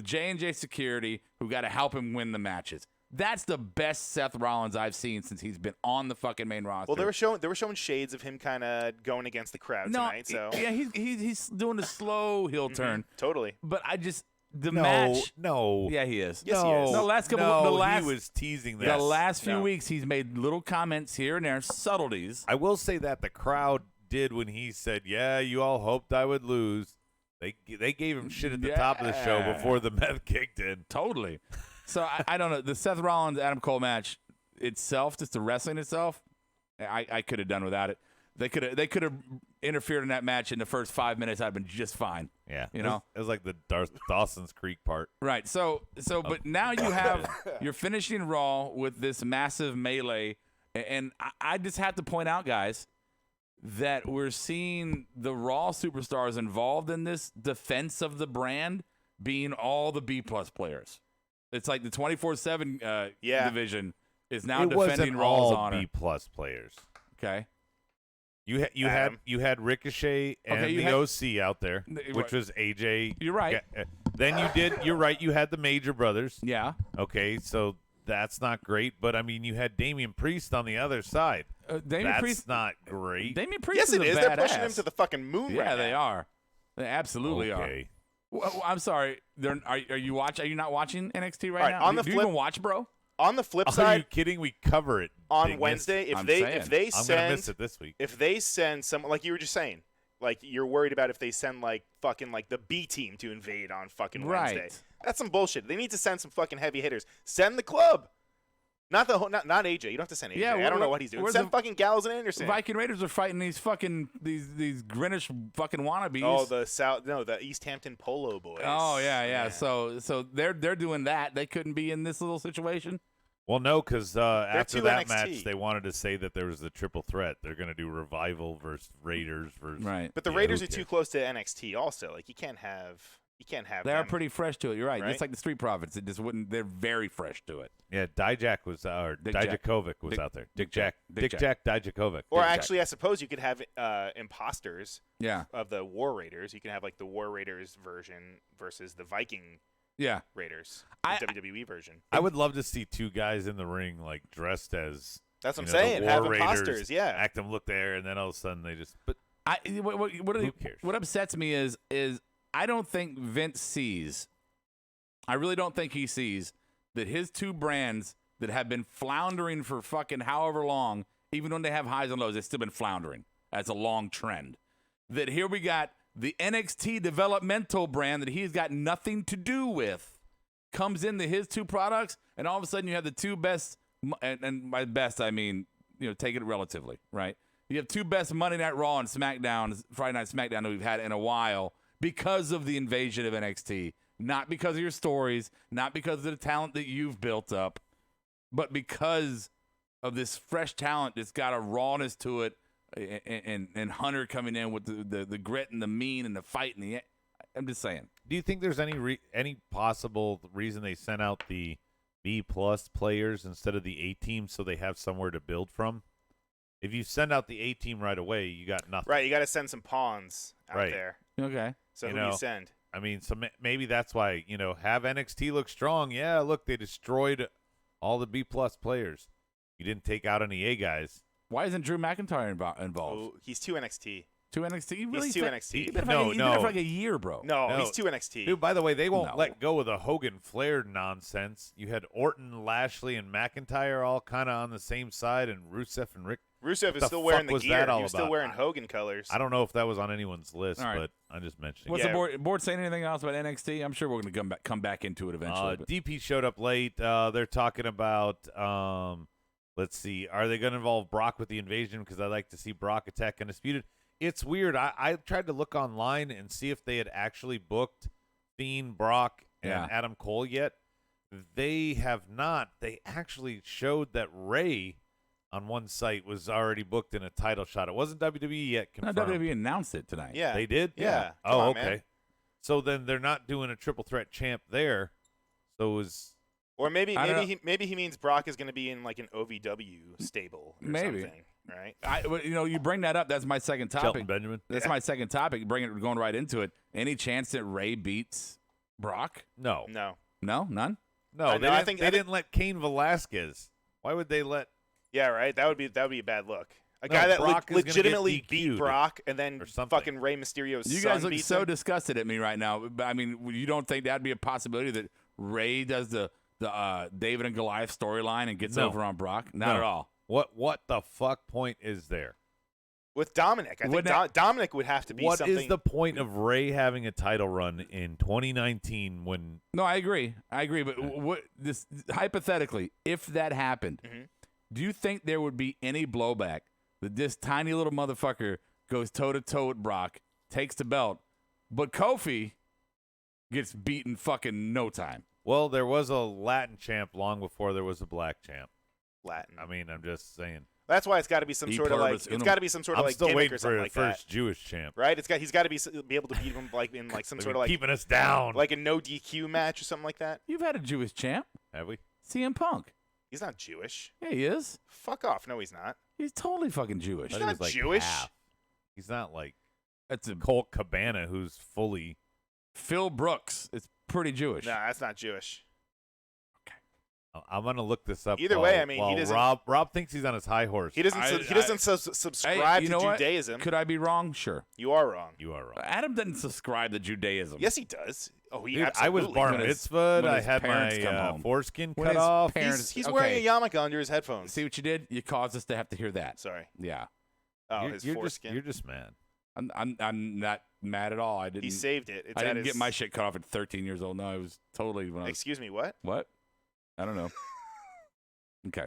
[SPEAKER 1] J&J Security who got to help him win the matches. That's the best Seth Rollins I've seen since he's been on the fucking main roster.
[SPEAKER 2] Well, they were showing shades of him kind of going against the crowd tonight. So
[SPEAKER 1] yeah, he's doing a slow heel turn.
[SPEAKER 2] Totally.
[SPEAKER 1] But I just match.
[SPEAKER 3] No.
[SPEAKER 1] Yeah, he is.
[SPEAKER 2] Yes, he is.
[SPEAKER 3] He was teasing that.
[SPEAKER 1] The last few weeks, he's made little comments here and there, subtleties.
[SPEAKER 3] I will say that the crowd did when he said, "Yeah, you all hoped I would lose." They gave him shit at the top of the show before the meth kicked in.
[SPEAKER 1] Totally. So I don't know. The Seth Rollins Adam Cole match itself, just the wrestling itself, I could have done without it. They could have interfered in that match in the first 5 minutes. I'd been just fine.
[SPEAKER 3] Yeah,
[SPEAKER 1] you know,
[SPEAKER 3] it was like the Dawson's Creek part.
[SPEAKER 1] Right. So, but now you're finishing Raw with this massive melee, and I just have to point out, guys, that we're seeing the Raw superstars involved in this defense of the brand being all the B+ players. It's like the 24/7 division is now defending Raw's honor.
[SPEAKER 3] B+ players.
[SPEAKER 1] Okay.
[SPEAKER 3] You had Ricochet and the OC out there, which was AJ.
[SPEAKER 1] You're right.
[SPEAKER 3] Then you're right. You had the Major Brothers.
[SPEAKER 1] Yeah.
[SPEAKER 3] Okay, so that's not great. But I mean, you had Damian Priest on the other side. That's not great.
[SPEAKER 1] Damian Priest.
[SPEAKER 2] Yes,
[SPEAKER 1] is
[SPEAKER 2] it is.
[SPEAKER 1] a
[SPEAKER 2] They're
[SPEAKER 1] badass.
[SPEAKER 2] pushing him to the fucking moon.
[SPEAKER 1] Yeah,
[SPEAKER 2] right
[SPEAKER 1] they
[SPEAKER 2] now.
[SPEAKER 1] are. They absolutely
[SPEAKER 3] are.
[SPEAKER 1] Well, I'm sorry. Are you watching? Are you not watching NXT right
[SPEAKER 2] All right,
[SPEAKER 1] now?
[SPEAKER 2] on the
[SPEAKER 1] do you
[SPEAKER 2] flip-
[SPEAKER 1] even watch, bro?
[SPEAKER 2] On the flip
[SPEAKER 3] Are
[SPEAKER 2] side,
[SPEAKER 3] you kidding? We cover it
[SPEAKER 2] on
[SPEAKER 3] Dingus.
[SPEAKER 2] Wednesday. If
[SPEAKER 1] I'm
[SPEAKER 2] they
[SPEAKER 3] I'm gonna miss it this week.
[SPEAKER 2] If they send someone like you were just saying, like you're worried about if they send like fucking like the B team to invade on fucking Wednesday.
[SPEAKER 1] Right.
[SPEAKER 2] That's some bullshit. They need to send some fucking heavy hitters. Send the club. Not AJ. You don't have to send AJ.
[SPEAKER 1] Yeah,
[SPEAKER 2] I don't know what he's doing. Send fucking Gallows and Anderson.
[SPEAKER 1] Viking Raiders are fighting these fucking these Greenwich fucking wannabes.
[SPEAKER 2] Oh, the East Hampton Polo boys.
[SPEAKER 1] Oh yeah. So they're doing that. They couldn't be in this little situation.
[SPEAKER 3] Well, no, because after that
[SPEAKER 2] NXT.
[SPEAKER 3] match, they wanted to say that there was a triple threat. They're going to do Revival versus Raiders versus.
[SPEAKER 1] Right.
[SPEAKER 2] But the Raiders are too close to NXT. Also, like you can't have.
[SPEAKER 1] They are pretty fresh to it. You're right.
[SPEAKER 2] Right?
[SPEAKER 1] Just like the Street Profits, it just wouldn't. They're very fresh to it.
[SPEAKER 3] Yeah, Dijak was or Dijakovic was out there. Dick Jack Dijakovic.
[SPEAKER 2] Or actually, I suppose you could have imposters.
[SPEAKER 1] Yeah.
[SPEAKER 2] Of the War Raiders, you can have like the War Raiders version versus the Viking.
[SPEAKER 1] Yeah.
[SPEAKER 2] Raiders. The WWE version.
[SPEAKER 3] I would love to see two guys in the ring like dressed as.
[SPEAKER 2] That's what I'm saying.
[SPEAKER 3] The
[SPEAKER 2] Have
[SPEAKER 3] War
[SPEAKER 2] imposters.
[SPEAKER 3] Raiders,
[SPEAKER 2] Yeah.
[SPEAKER 3] Act them look there, and then all of a sudden they just. But
[SPEAKER 1] who
[SPEAKER 3] cares?
[SPEAKER 1] What upsets me is I don't think Vince sees. I really don't think he sees that his two brands that have been floundering for fucking however long, even when they have highs and lows, they've still been floundering. That's a long trend. That here we got the NXT developmental brand that he's got nothing to do with comes into his two products, and all of a sudden you have the two best, and by best I mean, take it relatively, right? You have two best Monday Night Raw and SmackDown, Friday Night SmackDown that we've had in a while because of the invasion of NXT. Not because of your stories, not because of the talent that you've built up, but because of this fresh talent that's got a rawness to it, and Hunter coming in with the grit and the mean and the fight and I'm just saying.
[SPEAKER 3] Do you think there's any possible reason they sent out the B+ players instead of the A team so they have somewhere to build from? If you send out the A team right away, you got nothing.
[SPEAKER 2] Right, you got to send some pawns out there.
[SPEAKER 1] Okay.
[SPEAKER 2] So who do you send?
[SPEAKER 3] I mean, so maybe that's why, have NXT look strong. Yeah, look, they destroyed all the B+ players. You didn't take out any A guys.
[SPEAKER 1] Why isn't Drew McIntyre involved?
[SPEAKER 2] Oh, he's too NXT.
[SPEAKER 1] Too NXT? You really
[SPEAKER 2] he's too NXT.
[SPEAKER 1] He's been there for like a year, bro.
[SPEAKER 2] No, he's too NXT.
[SPEAKER 3] Dude, by the way, they won't let go of the Hogan Flair nonsense. You had Orton, Lashley, and McIntyre all kind of on the same side, and Rusev and Rick.
[SPEAKER 2] Rusev is still wearing the gear. He was still wearing Hogan colors.
[SPEAKER 3] I don't know if that was on anyone's list,
[SPEAKER 1] right.
[SPEAKER 3] but I'm just mentioning.
[SPEAKER 1] What's the board saying anything else about NXT? I'm sure we're going to come back into it eventually.
[SPEAKER 3] DP showed up late. They're talking about, let's see, are they going to involve Brock with the invasion? Because I like to see Brock attack Undisputed. It's weird. I tried to look online and see if they had actually booked Fiend, Brock, and Adam Cole yet. They have not. They actually showed that Ray on one site was already booked in a title shot. It wasn't WWE yet confirmed.
[SPEAKER 1] No, WWE announced it tonight.
[SPEAKER 2] Yeah.
[SPEAKER 3] They did?
[SPEAKER 2] Yeah.
[SPEAKER 3] Oh,
[SPEAKER 2] on,
[SPEAKER 3] okay.
[SPEAKER 2] Man.
[SPEAKER 3] So then they're not doing a triple threat champ there. So it was...
[SPEAKER 2] Or maybe he means Brock is going to be in like an OVW stable or something. right?
[SPEAKER 1] You bring that up. That's my second
[SPEAKER 3] Shelton
[SPEAKER 1] topic.
[SPEAKER 3] Benjamin.
[SPEAKER 1] That's my second topic. Going right into it. Any chance that Ray beats Brock?
[SPEAKER 3] No.
[SPEAKER 2] No.
[SPEAKER 1] No, none.
[SPEAKER 3] No,
[SPEAKER 2] no, I think-
[SPEAKER 3] they didn't let Cain Velasquez. Why would they let
[SPEAKER 2] Yeah, right. That would be a bad look. A
[SPEAKER 3] No,
[SPEAKER 2] guy that
[SPEAKER 3] Brock is gonna get
[SPEAKER 2] legitimately beat
[SPEAKER 3] DQ'd
[SPEAKER 2] Brock and then
[SPEAKER 3] or something.
[SPEAKER 2] fucking Rey Mysterio's
[SPEAKER 1] You
[SPEAKER 2] son
[SPEAKER 1] guys look
[SPEAKER 2] beats
[SPEAKER 1] so
[SPEAKER 2] him.
[SPEAKER 1] disgusted at me right now. But, I mean, you don't think that'd be a possibility that Ray does the David and Goliath storyline and gets
[SPEAKER 3] No.
[SPEAKER 1] over on Brock? Not
[SPEAKER 3] No.
[SPEAKER 1] at all.
[SPEAKER 3] What the fuck point is there?
[SPEAKER 2] With Dominic. I think
[SPEAKER 1] Wouldn't
[SPEAKER 2] Dominic would have to be
[SPEAKER 3] What
[SPEAKER 2] something.
[SPEAKER 3] is the point of Ray having a title run in 2019 when
[SPEAKER 1] No, I agree. But hypothetically, if that happened,
[SPEAKER 2] Mhm.
[SPEAKER 1] do you think there would be any blowback that this tiny little motherfucker goes toe to toe with Brock, takes the belt, but Kofi gets beaten fucking no time?
[SPEAKER 3] Well, there was a Latin champ long before there was a black champ.
[SPEAKER 2] Latin?
[SPEAKER 3] I mean, I'm just saying.
[SPEAKER 2] That's why it's got to be some
[SPEAKER 1] E
[SPEAKER 2] sort of like
[SPEAKER 1] pluribus
[SPEAKER 2] it's
[SPEAKER 1] unum.
[SPEAKER 2] got to be some sort of
[SPEAKER 3] I'm
[SPEAKER 2] like
[SPEAKER 3] still
[SPEAKER 2] gimmick
[SPEAKER 3] waiting
[SPEAKER 2] or something
[SPEAKER 3] for
[SPEAKER 2] like
[SPEAKER 3] the first
[SPEAKER 2] that,
[SPEAKER 3] Jewish champ.
[SPEAKER 2] right? He's got to be able to beat him like in like some sort of like
[SPEAKER 3] keeping us down.
[SPEAKER 2] like a no DQ match or something like that.
[SPEAKER 1] You've had a Jewish champ,
[SPEAKER 3] Have we?
[SPEAKER 1] CM Punk.
[SPEAKER 2] He's not Jewish.
[SPEAKER 1] Yeah, he is.
[SPEAKER 2] Fuck off. No, he's not.
[SPEAKER 1] He's totally fucking Jewish.
[SPEAKER 2] He's
[SPEAKER 3] Thought he
[SPEAKER 2] not
[SPEAKER 3] was, like,
[SPEAKER 2] Jewish.
[SPEAKER 3] half. He's not like
[SPEAKER 1] That's a
[SPEAKER 3] Colt Cabana, who's fully.
[SPEAKER 1] Phil Brooks. It's pretty Jewish.
[SPEAKER 2] No, that's not Jewish.
[SPEAKER 3] I'm gonna look this up.
[SPEAKER 2] Either
[SPEAKER 3] while-
[SPEAKER 2] way, I mean, he
[SPEAKER 3] while
[SPEAKER 2] doesn't-
[SPEAKER 3] Rob thinks he's on his high horse.
[SPEAKER 2] He doesn't. Subscribe
[SPEAKER 1] you
[SPEAKER 2] to
[SPEAKER 1] know what?
[SPEAKER 2] Judaism.
[SPEAKER 1] Could I be wrong? Sure.
[SPEAKER 2] You are wrong.
[SPEAKER 3] You are wrong.
[SPEAKER 1] Adam doesn't subscribe to Judaism.
[SPEAKER 2] Yes, he does. Oh, he
[SPEAKER 3] Dude, I
[SPEAKER 2] absolutely.
[SPEAKER 3] was bar
[SPEAKER 1] When his-
[SPEAKER 3] mitzvahed.
[SPEAKER 1] when
[SPEAKER 3] I
[SPEAKER 1] his
[SPEAKER 3] had
[SPEAKER 1] parents
[SPEAKER 3] my
[SPEAKER 1] come home.
[SPEAKER 3] foreskin
[SPEAKER 1] When
[SPEAKER 3] cut
[SPEAKER 1] his
[SPEAKER 3] off.
[SPEAKER 1] parents-
[SPEAKER 2] He's
[SPEAKER 1] okay.
[SPEAKER 2] wearing a yarmulke under his headphones.
[SPEAKER 1] See what you did? You caused us to have to hear that.
[SPEAKER 2] Sorry.
[SPEAKER 1] Yeah.
[SPEAKER 2] Oh,
[SPEAKER 3] you're,
[SPEAKER 2] his
[SPEAKER 3] you're
[SPEAKER 2] foreskin.
[SPEAKER 3] just mad.
[SPEAKER 1] I'm not mad at all. I didn't.
[SPEAKER 2] He saved it. It's
[SPEAKER 1] I
[SPEAKER 2] at
[SPEAKER 1] didn't
[SPEAKER 2] his,
[SPEAKER 1] get my shit cut off at 13 years old. No, I was totally when I was,
[SPEAKER 2] Excuse me. What?
[SPEAKER 1] what? I don't know. Okay.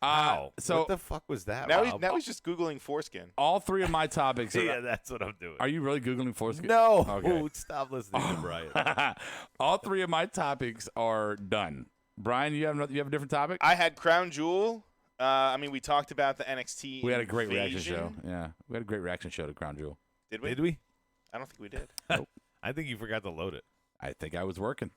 [SPEAKER 3] Wow.
[SPEAKER 1] So
[SPEAKER 3] what the fuck was that?
[SPEAKER 2] Now
[SPEAKER 3] Rob?
[SPEAKER 2] he's just googling foreskin.
[SPEAKER 1] all three of my topics are.
[SPEAKER 3] yeah, that's what I'm doing.
[SPEAKER 1] Are you really googling foreskin?
[SPEAKER 3] No,
[SPEAKER 1] Okay.
[SPEAKER 3] stop listening to Brian.
[SPEAKER 1] all three of my topics are done. Brian, you have a different topic?
[SPEAKER 2] I had Crown Jewel. I mean, we talked about the NXT.
[SPEAKER 1] We had a great reaction show.
[SPEAKER 2] invasion.
[SPEAKER 1] Yeah, we had a great reaction show to Crown Jewel.
[SPEAKER 2] Did we?
[SPEAKER 3] Did we?
[SPEAKER 2] I don't think we did.
[SPEAKER 3] I think you forgot to load it.
[SPEAKER 1] I think I was working.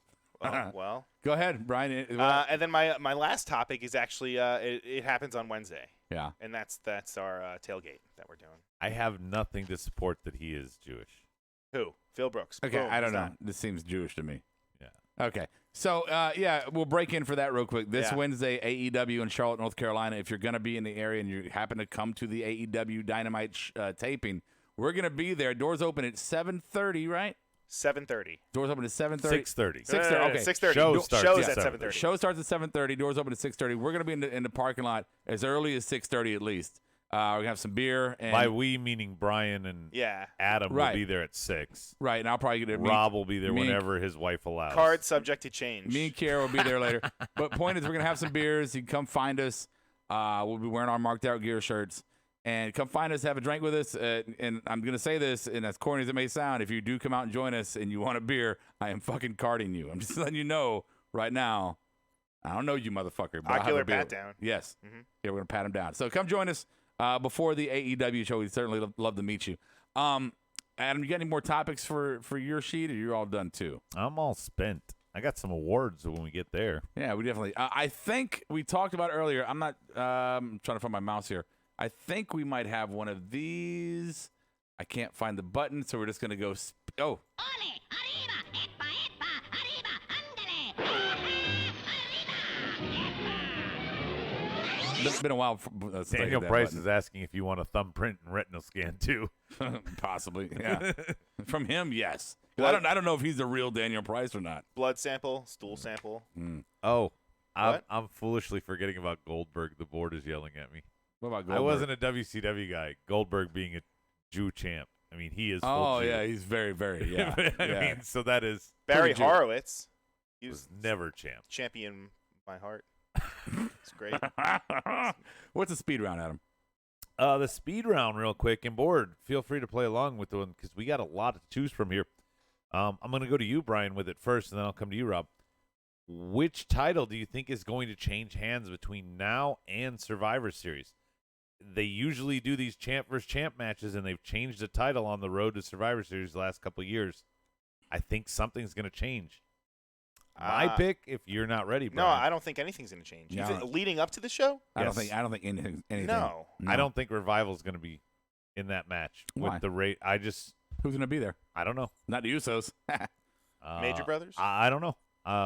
[SPEAKER 2] Well.
[SPEAKER 1] Go ahead, Brian.
[SPEAKER 2] And then my last topic is actually it happens on Wednesday,
[SPEAKER 1] yeah.
[SPEAKER 2] and that's our tailgate that we're doing.
[SPEAKER 3] I have nothing to support that he is Jewish.
[SPEAKER 2] Who? Phil Brooks.
[SPEAKER 1] Okay,
[SPEAKER 2] Boom,
[SPEAKER 1] I don't
[SPEAKER 2] he's
[SPEAKER 1] know.
[SPEAKER 2] not.
[SPEAKER 1] This seems Jewish to me.
[SPEAKER 3] Yeah.
[SPEAKER 1] Okay. So, yeah, we'll break in for that real quick. This
[SPEAKER 2] Yeah.
[SPEAKER 1] Wednesday, AEW in Charlotte, North Carolina. If you're going to be in the area and you happen to come to the AEW Dynamite taping, we're going to be there. Doors open at 7:30, right?
[SPEAKER 2] 7:30.
[SPEAKER 1] Doors open at 7:30.
[SPEAKER 3] 6:30.
[SPEAKER 1] 6:30. Okay.
[SPEAKER 2] 6:30.
[SPEAKER 3] Show
[SPEAKER 2] Shows
[SPEAKER 3] starts
[SPEAKER 2] at
[SPEAKER 3] at
[SPEAKER 2] 7:30.
[SPEAKER 1] Show starts at 7:30. Doors open at 6:30. We're going to be in the parking lot as early as 6:30 at least. We're going to have some beer. And,
[SPEAKER 3] By we meaning Brian and
[SPEAKER 2] Yeah.
[SPEAKER 3] Adam
[SPEAKER 1] Right.
[SPEAKER 3] will be there at 6.
[SPEAKER 1] right, and I'll probably get it.
[SPEAKER 3] Rob will be there
[SPEAKER 1] me and-
[SPEAKER 3] whenever his wife allows.
[SPEAKER 2] Card subject to change.
[SPEAKER 1] Me and Kiara will be there later. But point is, we're gonna have some beers. You can come find us. We'll be wearing our marked out gear shirts, and come find us, have a drink with us. And I'm gonna say this, and as corny as it may sound, if you do come out and join us, and you want a beer, I am fucking carding you. I'm just letting you know right now. I don't know you, motherfucker. But I'll have
[SPEAKER 2] Ocular
[SPEAKER 1] a beer.
[SPEAKER 2] pat down.
[SPEAKER 1] Yes.
[SPEAKER 2] Mhm.
[SPEAKER 1] Yeah, we're gonna pat him down. So come join us before the AEW show. We'd certainly love to meet you. Adam, you got any more topics for your sheet, or you're all done too?
[SPEAKER 3] I'm all spent. I got some awards when we get there.
[SPEAKER 1] Yeah, we definitely. I think we talked about earlier. I'm not. I'm trying to find my mouse here. I think we might have one of these. I can't find the button, so we're just gonna go. Oh,
[SPEAKER 4] Ole, arriba, epa, epa, arriba, ándale.
[SPEAKER 1] it's been a while. Since I hit
[SPEAKER 3] Daniel
[SPEAKER 1] that
[SPEAKER 3] Price
[SPEAKER 1] button.
[SPEAKER 3] is asking if you want a thumbprint and retinal scan too.
[SPEAKER 1] Possibly. Yeah, from him, yes. I
[SPEAKER 2] What?
[SPEAKER 1] don't know if he's the real Daniel Price or not.
[SPEAKER 2] Blood sample, stool sample.
[SPEAKER 3] Oh,
[SPEAKER 2] What?
[SPEAKER 3] I'm foolishly forgetting about Goldberg. The board is yelling at me.
[SPEAKER 1] What about Goldberg?
[SPEAKER 3] I wasn't a WCW guy. Goldberg being a Jew champ. I mean, he is. Full
[SPEAKER 1] Oh
[SPEAKER 3] Jew.
[SPEAKER 1] yeah, he's very, very. Yeah.
[SPEAKER 3] I
[SPEAKER 1] yeah.
[SPEAKER 3] mean, so that is
[SPEAKER 2] Barry
[SPEAKER 1] Pretty Jew.
[SPEAKER 2] Horowitz. He
[SPEAKER 3] was
[SPEAKER 2] was
[SPEAKER 3] never champ.
[SPEAKER 2] champion my heart. It's great.
[SPEAKER 1] What's the speed round, Adam?
[SPEAKER 3] The speed round, real quick, and board. Feel free to play along with the one because we got a lot to choose from here. I'm going to go to you, Brian, with it first, and then I'll come to you, Rob. Which title do you think is going to change hands between now and Survivor Series? They usually do these champ versus champ matches, and they've changed the title on the road to Survivor Series the last couple of years. I think something's going to change. My pick, if you're not ready,
[SPEAKER 2] No,
[SPEAKER 3] Brian.
[SPEAKER 2] I don't think anything's going to change.
[SPEAKER 1] No.
[SPEAKER 2] Even leading up to the show?
[SPEAKER 1] I don't
[SPEAKER 3] Yes.
[SPEAKER 1] think anything.
[SPEAKER 2] No.
[SPEAKER 3] I don't think Revival's going to be in that match
[SPEAKER 1] Why?
[SPEAKER 3] with the rate.
[SPEAKER 1] Who's gonna be there?
[SPEAKER 3] I don't know.
[SPEAKER 1] Not the Usos.
[SPEAKER 2] Major Brothers?
[SPEAKER 3] I don't know.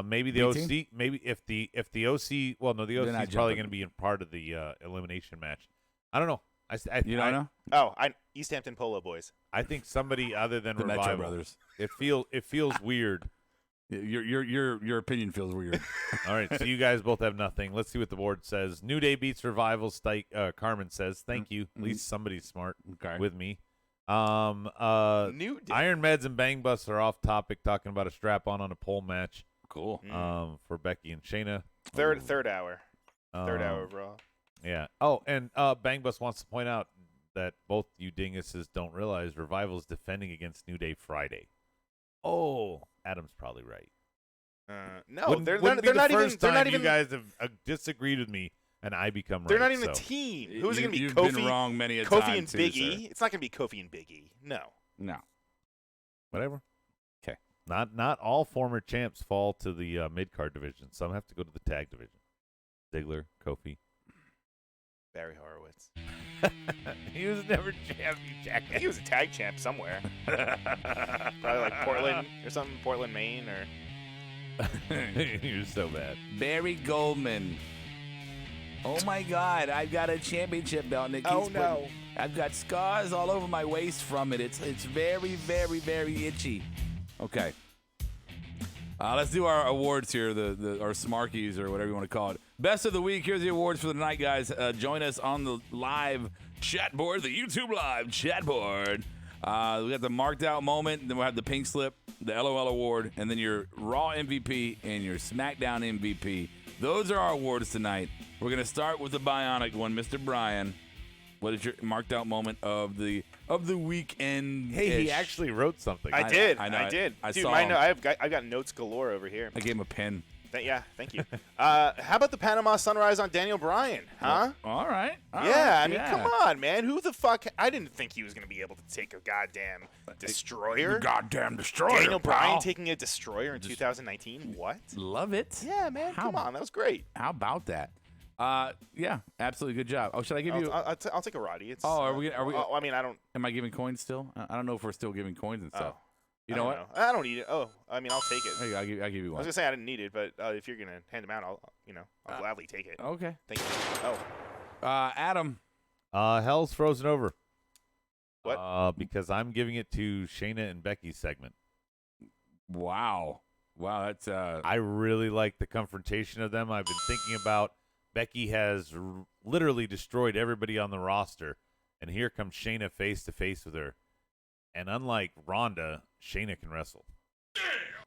[SPEAKER 3] Maybe the
[SPEAKER 1] B-Team?
[SPEAKER 3] OC. Maybe if the OC. Well, no, the
[SPEAKER 1] They're
[SPEAKER 3] OC
[SPEAKER 1] not
[SPEAKER 3] is probably
[SPEAKER 1] jumping.
[SPEAKER 3] going to be in part of the elimination match. I don't know.
[SPEAKER 1] You don't know?
[SPEAKER 2] Oh, East Hampton Polo Boys.
[SPEAKER 3] I think somebody other than
[SPEAKER 1] The Metro
[SPEAKER 3] Revival.
[SPEAKER 1] Brothers.
[SPEAKER 3] It feels weird.
[SPEAKER 1] Your opinion feels weird.
[SPEAKER 3] All right, so you guys both have nothing. Let's see what the board says. New Day beats Revival. Carmen says, "Thank you. At least somebody's smart
[SPEAKER 1] Okay.
[SPEAKER 3] with me."
[SPEAKER 2] New Day.
[SPEAKER 3] Iron Meds and Bang Bus are off topic, talking about a strap-on on a pole match.
[SPEAKER 1] Cool.
[SPEAKER 3] For Becky and Shayna.
[SPEAKER 2] Third hour. Third
[SPEAKER 3] Um,
[SPEAKER 2] hour of Raw.
[SPEAKER 3] Yeah. Oh, and Bang Bus wants to point out that both you dinguses don't realize Revival's defending against New Day Friday. Oh, Adam's probably right.
[SPEAKER 2] No,
[SPEAKER 3] Wouldn't
[SPEAKER 2] they're
[SPEAKER 3] be
[SPEAKER 2] not
[SPEAKER 3] the
[SPEAKER 2] even.
[SPEAKER 3] first
[SPEAKER 2] They're
[SPEAKER 3] time
[SPEAKER 2] not even.
[SPEAKER 3] you guys have disagreed with me, and I become right.
[SPEAKER 2] They're not even a
[SPEAKER 3] so.
[SPEAKER 2] team. Who's it going to be?
[SPEAKER 1] You've
[SPEAKER 2] Kofi,
[SPEAKER 1] been wrong many a
[SPEAKER 2] Kofi
[SPEAKER 1] time
[SPEAKER 2] and
[SPEAKER 1] too,
[SPEAKER 2] Big
[SPEAKER 1] sir.
[SPEAKER 2] E. It's not going to be Kofi and Big E. No.
[SPEAKER 1] No.
[SPEAKER 3] Whatever.
[SPEAKER 1] 'Kay.
[SPEAKER 3] Not all former champs fall to the mid card division. Some have to go to the tag division. Ziggler, Kofi.
[SPEAKER 2] Barry Horowitz.
[SPEAKER 3] He was never champ, you jackass.
[SPEAKER 2] He was a tag champ somewhere. Probably like Portland or something. Portland, Maine, or
[SPEAKER 3] You're so bad.
[SPEAKER 1] Barry Goldman. Oh my God! I've got a championship belt, and it keeps I've got scars all over my waist from it. It's very, very, very itchy. Okay. Let's do our awards here, our Smarkies or whatever you want to call it. Best of the week. Here's the awards for the night, guys. Join us on the live chat board, the YouTube live chat board. We got the marked out moment, then we'll have the pink slip, the LOL award, and then your Raw MVP and your SmackDown MVP. Those are our awards tonight. We're gonna start with the Bionic one, Mr. Brian. What is your marked out moment of the weekend?
[SPEAKER 3] Hey, he actually wrote something.
[SPEAKER 2] I did.
[SPEAKER 1] I know.
[SPEAKER 2] I did.
[SPEAKER 1] I
[SPEAKER 2] Dude,
[SPEAKER 1] saw
[SPEAKER 2] mine,
[SPEAKER 1] him.
[SPEAKER 2] I've got notes galore over here.
[SPEAKER 1] I gave him a pen.
[SPEAKER 2] Yeah, thank you. How about the Panama Sunrise on Daniel Bryan? Huh?
[SPEAKER 1] All right.
[SPEAKER 2] Yeah, I mean, come on, man. Who the fuck? I didn't think he was going to be able to take a goddamn destroyer.
[SPEAKER 1] Goddamn destroyer.
[SPEAKER 2] Daniel
[SPEAKER 1] pal.
[SPEAKER 2] Bryan taking a destroyer in 2019? What?
[SPEAKER 1] Love it.
[SPEAKER 2] Yeah, man.
[SPEAKER 1] How-
[SPEAKER 2] Come on. That was great.
[SPEAKER 1] How about that? Yeah, absolutely good job. Oh, should I give you?
[SPEAKER 2] I'll take a Roddy. It's,
[SPEAKER 1] Oh, are we?
[SPEAKER 2] I mean, I don't.
[SPEAKER 1] Am I giving coins still? I don't know if we're still giving coins and stuff.
[SPEAKER 2] Oh,
[SPEAKER 1] You
[SPEAKER 2] I
[SPEAKER 1] know
[SPEAKER 2] don't
[SPEAKER 1] what?
[SPEAKER 2] know. I don't need it. Oh, I mean, I'll take it.
[SPEAKER 1] Hey, I'll give you
[SPEAKER 2] I was
[SPEAKER 1] one.
[SPEAKER 2] gonna say I didn't need it, but if you're gonna hand them out, I'll gladly take it.
[SPEAKER 1] Okay.
[SPEAKER 2] Thank you. Oh,
[SPEAKER 1] Adam.
[SPEAKER 3] Hell's frozen over.
[SPEAKER 2] What?
[SPEAKER 3] Because I'm giving it to Shayna and Becky's segment.
[SPEAKER 1] Wow. That's
[SPEAKER 3] I really like the confrontation of them. I've been thinking about Becky has literally destroyed everybody on the roster, and here comes Shayna face to face with her. And unlike Ronda, Shayna can wrestle.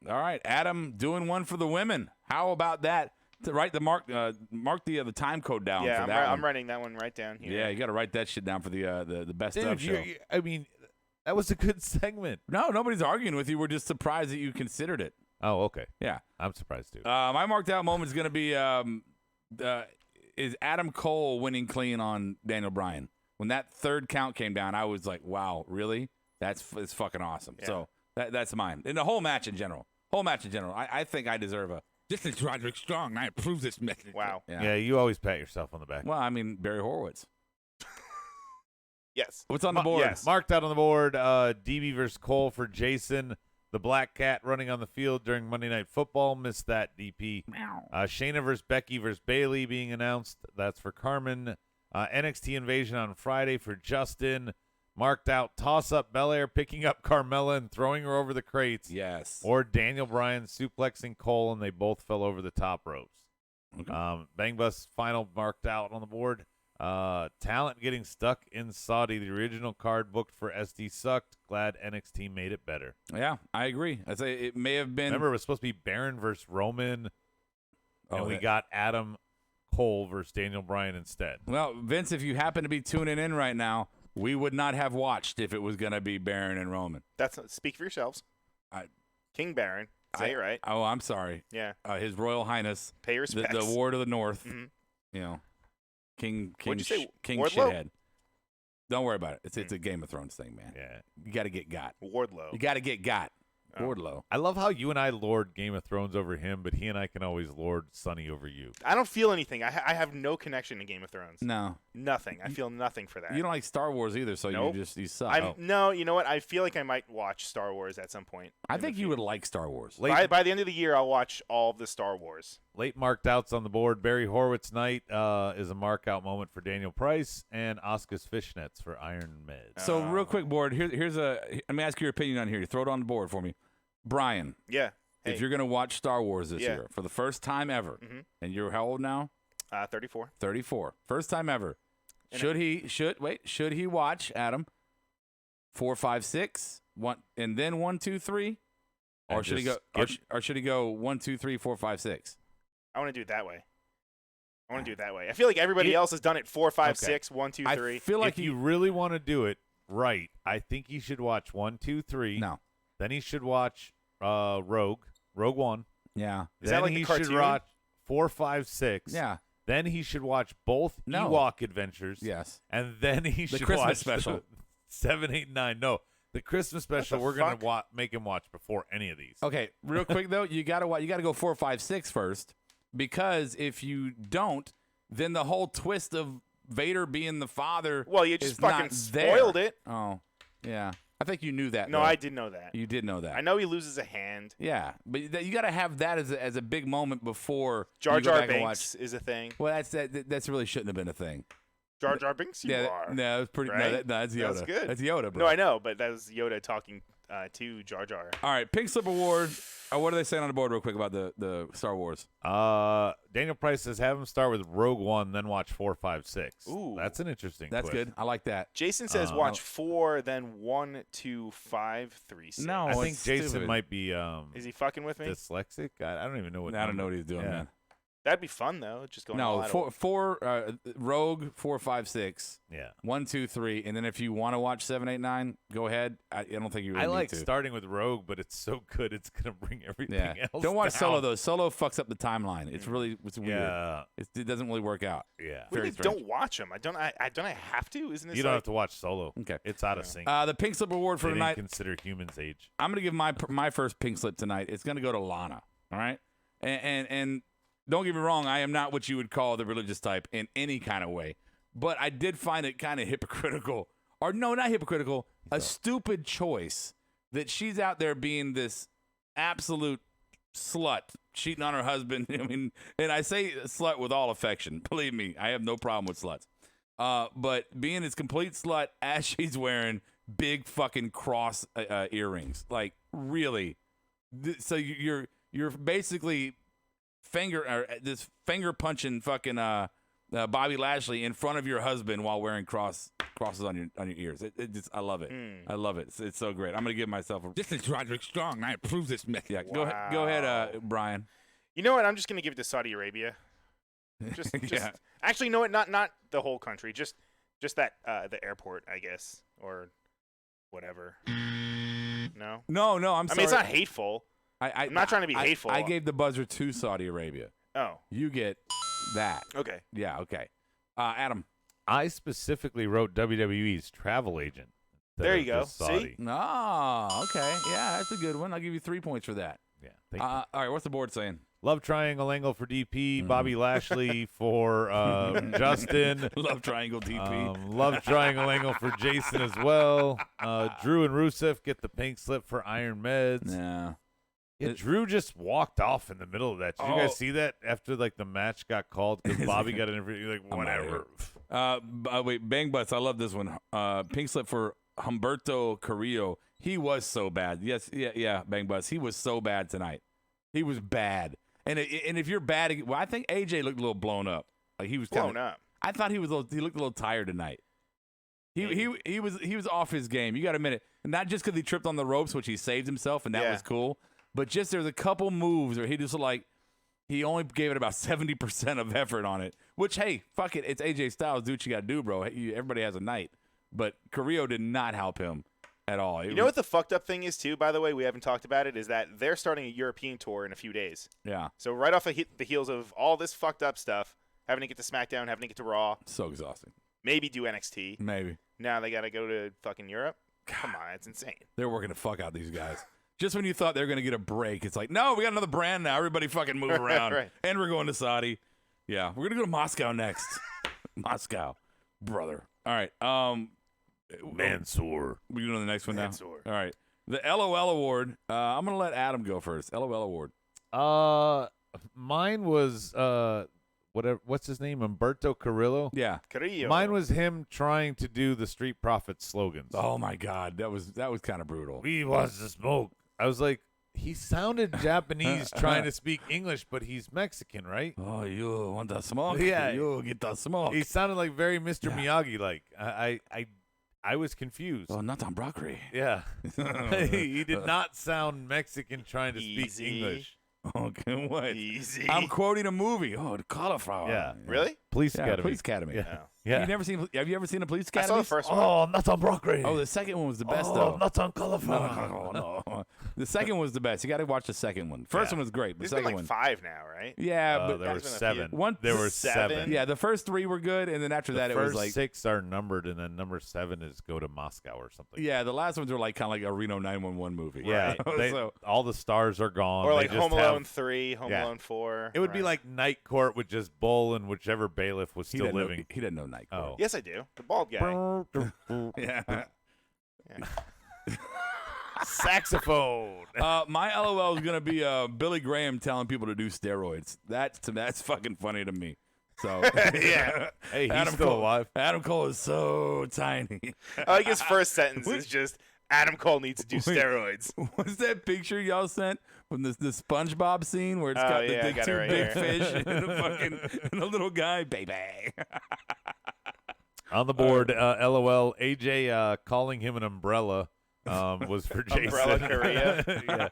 [SPEAKER 1] all right. Adam doing one for the women. How about that? To write the mark the time code down
[SPEAKER 2] yeah.
[SPEAKER 1] for that
[SPEAKER 2] I'm
[SPEAKER 1] one.
[SPEAKER 2] writing that one right down here.
[SPEAKER 1] Yeah, you got to write that shit down for the best of
[SPEAKER 3] Dude,
[SPEAKER 1] show.
[SPEAKER 3] I mean, that was a good segment.
[SPEAKER 1] No, nobody's arguing with you. We're just surprised that you considered it.
[SPEAKER 3] Oh, okay.
[SPEAKER 1] Yeah.
[SPEAKER 3] I'm surprised too.
[SPEAKER 1] My marked out moment is going to be is Adam Cole winning clean on Daniel Bryan. When that third count came down, I was like, wow, really? It's fucking awesome.
[SPEAKER 2] Yeah.
[SPEAKER 1] So that's mine. In the whole match in general. I think I deserve a. This is Roderick Strong. I approve this message.
[SPEAKER 2] Wow.
[SPEAKER 3] Yeah, you always pat yourself on the back.
[SPEAKER 1] Well, I mean, Barry Horowitz.
[SPEAKER 2] Yes.
[SPEAKER 1] What's on the board?
[SPEAKER 2] yes.
[SPEAKER 3] Marked out on the board, DB versus Cole for Jason. The Black Cat running on the field during Monday Night Football. Missed that, DP. Shayna versus Becky versus Bayley being announced. That's for Carmen. NXT Invasion on Friday for Justin. Marked out toss-up Belair picking up Carmella and throwing her over the crates.
[SPEAKER 1] Yes.
[SPEAKER 3] Or Daniel Bryan suplexing Cole and they both fell over the top ropes.
[SPEAKER 1] Okay.
[SPEAKER 3] Bang Bus final marked out on the board. Talent getting stuck in Saudi. The original card booked for SD sucked. Glad NXT made it better.
[SPEAKER 1] Yeah, I agree. I say it may have been.
[SPEAKER 3] Remember, it was supposed to be Baron versus Roman, and we
[SPEAKER 1] that-
[SPEAKER 3] got Adam Cole versus Daniel Bryan instead.
[SPEAKER 1] Well, Vince, if you happen to be tuning in right now, we would not have watched if it was going to be Baron and Roman.
[SPEAKER 2] Speak for yourselves.
[SPEAKER 1] I-
[SPEAKER 2] King Baron. Say it right.
[SPEAKER 1] Oh, I'm sorry.
[SPEAKER 2] Yeah.
[SPEAKER 1] His Royal Highness,
[SPEAKER 2] Pay your
[SPEAKER 1] the
[SPEAKER 2] respects.
[SPEAKER 1] Ward of the North.
[SPEAKER 2] Mhm.
[SPEAKER 1] You know, King.
[SPEAKER 2] What'd you say,
[SPEAKER 1] King
[SPEAKER 2] Wardlow?
[SPEAKER 1] shithead. Don't worry about it. It's a Game of Thrones thing, man.
[SPEAKER 3] Yeah.
[SPEAKER 1] You got to get got.
[SPEAKER 2] Wardlow.
[SPEAKER 1] You got to get got. Wardlow.
[SPEAKER 3] I love how you and I lord Game of Thrones over him, but he and I can always lord Sonny over you.
[SPEAKER 2] I don't feel anything. I have no connection to Game of Thrones.
[SPEAKER 1] No.
[SPEAKER 2] Nothing. I feel nothing for that.
[SPEAKER 1] You don't like Star Wars either, so
[SPEAKER 2] Nope.
[SPEAKER 1] you suck.
[SPEAKER 2] No, you know what? I feel like I might watch Star Wars at some point.
[SPEAKER 1] I think you would like Star Wars.
[SPEAKER 2] By the end of the year, I'll watch all of the Star Wars.
[SPEAKER 3] Late marked outs on the board. Barry Horowitz night is a mark out moment for Daniel Price, and Oscar's fishnets for Iron Med.
[SPEAKER 1] So real quick, board. Here's let me ask your opinion on here. Throw it on the board for me, Brian.
[SPEAKER 2] Yeah. Hey.
[SPEAKER 1] If you're gonna watch Star Wars this year for the first time ever, and you're how old now?
[SPEAKER 2] 34.
[SPEAKER 1] 34. First time ever. Should he watch Adam 4, 5, 6, 1, and then 1, 2, 3, or should he go? Or should he go 1, 2, 3, 4, 5, 6?
[SPEAKER 2] I want to do it that way. I feel like everybody else has done it 4, 5, 6, 1, 2, 3.
[SPEAKER 1] I feel like
[SPEAKER 3] if you really want to do it right, I think he should watch 1, 2, 3.
[SPEAKER 1] No.
[SPEAKER 3] Then he should watch Rogue One.
[SPEAKER 1] Yeah.
[SPEAKER 2] Is
[SPEAKER 3] then
[SPEAKER 2] that like
[SPEAKER 3] he
[SPEAKER 2] the cartoon?
[SPEAKER 3] should watch 4, 5, 6.
[SPEAKER 1] Yeah.
[SPEAKER 3] Then he should watch both Ewok Adventures.
[SPEAKER 1] Yes.
[SPEAKER 3] And then he should
[SPEAKER 1] Christmas
[SPEAKER 3] watch
[SPEAKER 1] special.
[SPEAKER 3] 7, 8, 9. No, the Christmas special.
[SPEAKER 2] the
[SPEAKER 3] We're gonna
[SPEAKER 2] fuck?
[SPEAKER 3] make him watch before any of these.
[SPEAKER 1] Okay, real quick though, you gotta go 4, 5, 6 first, because if you don't, then the whole twist of Vader being the father.
[SPEAKER 2] Well, you just
[SPEAKER 1] is
[SPEAKER 2] fucking
[SPEAKER 1] not there.
[SPEAKER 2] spoiled it.
[SPEAKER 1] Oh, yeah. I think you knew that.
[SPEAKER 2] No,
[SPEAKER 1] though.
[SPEAKER 2] I did know that.
[SPEAKER 1] You did know that.
[SPEAKER 2] I know he loses a hand.
[SPEAKER 1] Yeah, but you got to have that as a big moment before
[SPEAKER 2] Jar
[SPEAKER 1] you go
[SPEAKER 2] Jar
[SPEAKER 1] back and
[SPEAKER 2] Binks
[SPEAKER 1] watch.
[SPEAKER 2] is a thing.
[SPEAKER 1] Well, that's really shouldn't have been a thing.
[SPEAKER 2] Jar Jar Binks, you
[SPEAKER 1] Yeah,
[SPEAKER 2] are.
[SPEAKER 1] no, it was pretty.
[SPEAKER 2] right?
[SPEAKER 1] No, that's Yoda.
[SPEAKER 2] That's good.
[SPEAKER 1] That's Yoda, bro.
[SPEAKER 2] No, I know, but that was Yoda talking to Jar Jar.
[SPEAKER 1] All right, Pink Slip Award. What are they saying on the board, real quick, about the Star Wars?
[SPEAKER 3] Daniel Price says have him start with Rogue One, then watch 4, 5, 6.
[SPEAKER 2] Ooh.
[SPEAKER 3] That's an interesting.
[SPEAKER 1] That's
[SPEAKER 3] twist.
[SPEAKER 1] good. I like that.
[SPEAKER 2] Jason says watch 4, then 1, 2, 5, 3, 6.
[SPEAKER 1] No,
[SPEAKER 3] I
[SPEAKER 1] Oh,
[SPEAKER 3] think
[SPEAKER 1] it's
[SPEAKER 3] Jason
[SPEAKER 1] stupid.
[SPEAKER 3] might be
[SPEAKER 2] Is he fucking with me?
[SPEAKER 3] dyslexic. I don't even know what.
[SPEAKER 1] I don't know
[SPEAKER 3] number-
[SPEAKER 1] what he's doing,
[SPEAKER 3] yeah.
[SPEAKER 1] man.
[SPEAKER 2] That'd be fun though. Just going all
[SPEAKER 1] No,
[SPEAKER 2] out.
[SPEAKER 1] four Rogue 4, 5, 6,
[SPEAKER 3] Yeah.
[SPEAKER 1] 1, 2, 3, and then if you want to watch 7, 8, 9, go ahead. I don't think you really
[SPEAKER 3] I like
[SPEAKER 1] need to.
[SPEAKER 3] starting with Rogue, but it's so good it's gonna bring everything
[SPEAKER 1] Yeah,
[SPEAKER 3] else.
[SPEAKER 1] don't watch
[SPEAKER 3] down.
[SPEAKER 1] Solo though. Solo fucks up the timeline. It's weird.
[SPEAKER 3] Yeah,
[SPEAKER 1] It doesn't really work out.
[SPEAKER 3] yeah.
[SPEAKER 2] What do you
[SPEAKER 1] very
[SPEAKER 2] mean,
[SPEAKER 1] strange.
[SPEAKER 2] don't watch him. I have to. Isn't this
[SPEAKER 3] You don't
[SPEAKER 2] like,
[SPEAKER 3] have to watch Solo.
[SPEAKER 1] Okay.
[SPEAKER 3] It's out of sync.
[SPEAKER 1] The Pink Slip Award for
[SPEAKER 3] They
[SPEAKER 1] tonight.
[SPEAKER 3] didn't consider humans' age.
[SPEAKER 1] I'm gonna give my first Pink Slip tonight. It's gonna go to Lana. All right, and don't get me wrong. I am not what you would call the religious type in any kind of way, but I did find it kind of hypocritical, or no, not hypocritical, a stupid choice that she's out there being this absolute slut, cheating on her husband. I mean, and I say slut with all affection. Believe me, I have no problem with sluts. But being this complete slut as she's wearing big fucking cross earrings, like really. So you're basically this finger punching fucking Bobby Lashley in front of your husband while wearing crosses on your ears. I love it. I love it. It's so great. I'm gonna give myself a.
[SPEAKER 5] This is Roderick Strong. I approve this method.
[SPEAKER 1] Yeah, go ahead, Brian.
[SPEAKER 2] You know what? I'm just gonna give it to Saudi Arabia. Just
[SPEAKER 1] Yeah.
[SPEAKER 2] actually, no, not the whole country. Just that the airport, I guess, or whatever. No.
[SPEAKER 1] No, I'm
[SPEAKER 2] I
[SPEAKER 1] sorry.
[SPEAKER 2] mean, it's not hateful.
[SPEAKER 1] I'm
[SPEAKER 2] not trying to be hateful.
[SPEAKER 1] I gave the buzzer to Saudi Arabia.
[SPEAKER 2] Oh,
[SPEAKER 1] You get that.
[SPEAKER 2] okay.
[SPEAKER 1] Yeah, okay. Adam.
[SPEAKER 3] I specifically wrote WWE's travel agent. instead
[SPEAKER 2] There
[SPEAKER 3] of
[SPEAKER 2] you go.
[SPEAKER 3] just Saudi.
[SPEAKER 1] Oh, okay. Yeah, that's a good one. I'll give you 3 points for that.
[SPEAKER 3] Yeah. Thank you.
[SPEAKER 1] All right, what's the board saying?
[SPEAKER 3] Love triangle angle for
[SPEAKER 1] Mm-hmm.
[SPEAKER 3] DP. Bobby Lashley for Justin.
[SPEAKER 1] Love triangle DP.
[SPEAKER 3] Love triangle angle for Jason as well. Drew and Rusev get the pink slip for Iron Meds.
[SPEAKER 1] Yeah.
[SPEAKER 3] Yeah, Drew just walked off in the middle of that. Did you guys
[SPEAKER 1] Oh.
[SPEAKER 3] see that after like the match got called because Bobby got an interview? Like
[SPEAKER 1] I'm outta
[SPEAKER 3] whatever.
[SPEAKER 1] Wait, Bang Butts. I love this one. Pink slip for Humberto Carrillo. He was so bad. Yes, yeah, Bang Butts. He was so bad tonight. He was bad. And if you're bad, well, I think AJ looked a little blown up. Like he was
[SPEAKER 2] Blown up.
[SPEAKER 1] I thought he looked a little tired tonight. He was off his game. You got to admit it. And not just because he tripped on the ropes, which he saved himself, and that
[SPEAKER 2] Yeah.
[SPEAKER 1] was cool. But just there's a couple moves where he just like he only gave it about 70% of effort on it. Which hey, fuck it, it's AJ Styles. Do what you got to do, bro. Everybody has a night. But Carrillo did not help him at all.
[SPEAKER 2] You know what the fucked up thing is too? By the way, we haven't talked about it. Is that they're starting a European tour in a few days.
[SPEAKER 1] Yeah,
[SPEAKER 2] So right off the heels of all this fucked up stuff, having to get to SmackDown, having to get to Raw,
[SPEAKER 1] so exhausting.
[SPEAKER 2] maybe do NXT.
[SPEAKER 1] Maybe
[SPEAKER 2] Now they got to go to fucking Europe. Come on, it's insane.
[SPEAKER 1] they're working the fuck out these guys. Just when you thought they were going to get a break, it's like, no, we got another brand now. Everybody fucking move around.
[SPEAKER 2] Right.
[SPEAKER 1] And we're going to Saudi. Yeah, we're going to go to Moscow next. Moscow, brother. All right.
[SPEAKER 3] Mansoor.
[SPEAKER 1] We go to the next one now.
[SPEAKER 2] Mansoor.
[SPEAKER 1] All right. The LOL award. I'm going to let Adam go first. LOL award.
[SPEAKER 3] Mine was whatever. What's his name? Umberto Carrillo.
[SPEAKER 1] Yeah.
[SPEAKER 2] Carrillo.
[SPEAKER 3] Mine was him trying to do the Street Profits slogans.
[SPEAKER 1] Oh my God, that was kind of brutal.
[SPEAKER 3] We was the smoke. I was like, he sounded Japanese trying to speak English, but he's Mexican, right?
[SPEAKER 1] Oh, you want the smoke?
[SPEAKER 3] Yeah.
[SPEAKER 1] You get the smoke.
[SPEAKER 3] He sounded like very Mr. Miyagi. Like I was confused.
[SPEAKER 1] Oh, not on broccoli.
[SPEAKER 3] Yeah, he did not sound Mexican trying to speak
[SPEAKER 2] Easy.
[SPEAKER 3] English.
[SPEAKER 1] Okay, what?
[SPEAKER 2] Easy.
[SPEAKER 1] I'm quoting a movie. Oh, the cauliflower.
[SPEAKER 3] Yeah.
[SPEAKER 2] Really?
[SPEAKER 3] Police
[SPEAKER 1] Yeah,
[SPEAKER 3] Academy.
[SPEAKER 1] Police Academy.
[SPEAKER 3] Yeah.
[SPEAKER 2] No.
[SPEAKER 3] Yeah.
[SPEAKER 1] Have you ever seen a Police
[SPEAKER 2] I
[SPEAKER 1] Academy?
[SPEAKER 2] saw the first one.
[SPEAKER 3] Oh, not on broccoli.
[SPEAKER 1] Oh, the second one was the best
[SPEAKER 3] oh,
[SPEAKER 1] though.
[SPEAKER 3] not on cauliflower.
[SPEAKER 1] No. The second one was the best. You got to watch the second one. First
[SPEAKER 3] Yeah.
[SPEAKER 1] one was great, but
[SPEAKER 2] There's
[SPEAKER 1] the
[SPEAKER 2] been
[SPEAKER 1] second
[SPEAKER 2] like
[SPEAKER 1] one.
[SPEAKER 2] 5 now, right?
[SPEAKER 1] Yeah, but
[SPEAKER 3] there were
[SPEAKER 2] there's been a few.
[SPEAKER 3] 7.
[SPEAKER 1] One-
[SPEAKER 3] There were
[SPEAKER 2] 7?
[SPEAKER 3] 7.
[SPEAKER 1] yeah, the first 3 were good, and then after
[SPEAKER 3] The
[SPEAKER 1] that it
[SPEAKER 3] first
[SPEAKER 1] was like
[SPEAKER 3] 6 are numbered, and then number 7 is go to Moscow or something.
[SPEAKER 1] yeah, the last ones were like kind of like a Reno 911 movie.
[SPEAKER 3] Yeah,
[SPEAKER 1] Right?
[SPEAKER 3] they, all the stars are gone.
[SPEAKER 2] Or
[SPEAKER 3] They
[SPEAKER 2] like
[SPEAKER 3] just
[SPEAKER 2] Home
[SPEAKER 3] have-
[SPEAKER 2] Alone 3, Home
[SPEAKER 3] Yeah.
[SPEAKER 2] Alone 4.
[SPEAKER 3] It would be
[SPEAKER 2] right.
[SPEAKER 3] like Night Court with just Bull and whichever bailiff was
[SPEAKER 1] he
[SPEAKER 3] still
[SPEAKER 1] didn't know,
[SPEAKER 3] living.
[SPEAKER 1] he didn't know Night Court.
[SPEAKER 3] Oh.
[SPEAKER 2] Yes, I do. The bald guy.
[SPEAKER 1] Yeah.
[SPEAKER 3] Saxophone.
[SPEAKER 1] My LOL is gonna be Billy Graham telling people to do steroids. That's fucking funny to me. So
[SPEAKER 2] Yeah.
[SPEAKER 3] Hey, he's
[SPEAKER 1] Adam
[SPEAKER 3] still
[SPEAKER 1] Cole,
[SPEAKER 3] alive.
[SPEAKER 1] Adam Cole is so tiny.
[SPEAKER 2] I like his first sentence is just Adam Cole needs to do steroids.
[SPEAKER 1] What's that picture y'all sent from the SpongeBob scene where it's
[SPEAKER 2] Oh,
[SPEAKER 1] got
[SPEAKER 2] yeah, I
[SPEAKER 1] the
[SPEAKER 2] got it
[SPEAKER 1] two
[SPEAKER 2] right
[SPEAKER 1] big
[SPEAKER 2] here.
[SPEAKER 1] fish and a fucking and a little guy, baby?
[SPEAKER 3] On the board, LOL. AJ calling him an umbrella was for Jason.
[SPEAKER 2] Umbrella Korea.
[SPEAKER 3] Yeah.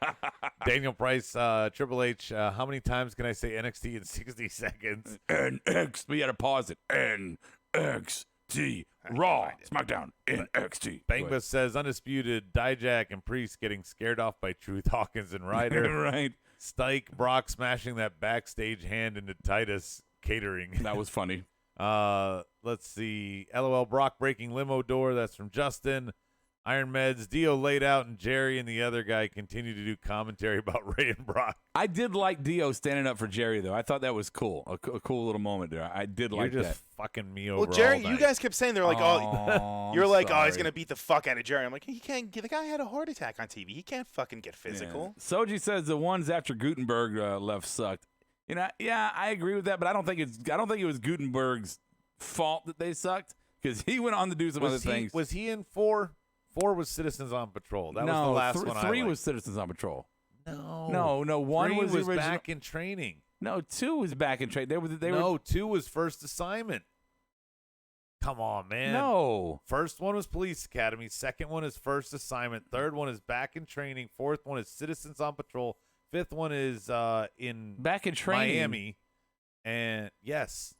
[SPEAKER 3] Daniel Price, Triple H. How many times can I say NXT in 60 seconds?
[SPEAKER 1] NXT. We had to pause it. NXT. Raw. SmackDown. NXT.
[SPEAKER 3] Bangba says Undisputed, Dijak, and Priest getting scared off by Truth Hawkins and Ryder.
[SPEAKER 1] Right.
[SPEAKER 3] Stike, Brock smashing that backstage hand into Titus catering.
[SPEAKER 1] That was funny.
[SPEAKER 3] Let's see. LOL Brock breaking limo door. That's from Justin. Iron Meds. Dio laid out, and Jerry and the other guy continue to do commentary about Ray and Brock.
[SPEAKER 1] I did like Dio standing up for Jerry, though. I thought that was cool. A cool little moment there. I did like
[SPEAKER 3] You're just
[SPEAKER 1] that.
[SPEAKER 3] fucking me over.
[SPEAKER 2] Well, Jerry,
[SPEAKER 3] all
[SPEAKER 2] you
[SPEAKER 3] night.
[SPEAKER 2] guys kept saying they're like,
[SPEAKER 1] oh,
[SPEAKER 2] you're
[SPEAKER 1] I'm
[SPEAKER 2] like, oh,
[SPEAKER 1] sorry.
[SPEAKER 2] he's gonna beat the fuck out of Jerry. I'm like, he can't. The guy had a heart attack on TV. He can't fucking get physical.
[SPEAKER 1] Yeah. Soji says the ones after Gutenberg left sucked. You know, yeah, I agree with that, but I don't think it was Gutenberg's fault that they sucked because he went on to do some other things.
[SPEAKER 3] Was he in 4? 4 was Citizens on Patrol. That
[SPEAKER 1] no,
[SPEAKER 3] was the last one.
[SPEAKER 1] 3
[SPEAKER 3] I
[SPEAKER 1] was Citizens on Patrol.
[SPEAKER 3] no,
[SPEAKER 1] No, 1
[SPEAKER 3] 3
[SPEAKER 1] was the original.
[SPEAKER 3] back in training.
[SPEAKER 1] No, 2 was back in trade. They were.
[SPEAKER 3] No, 2 was First Assignment. Come on, man.
[SPEAKER 1] No.
[SPEAKER 3] First one was Police Academy. Second one is First Assignment. Third one is Back in Training. Fourth one is Citizens on Patrol. Fifth one is in
[SPEAKER 1] Back in training.
[SPEAKER 3] Miami. And yes,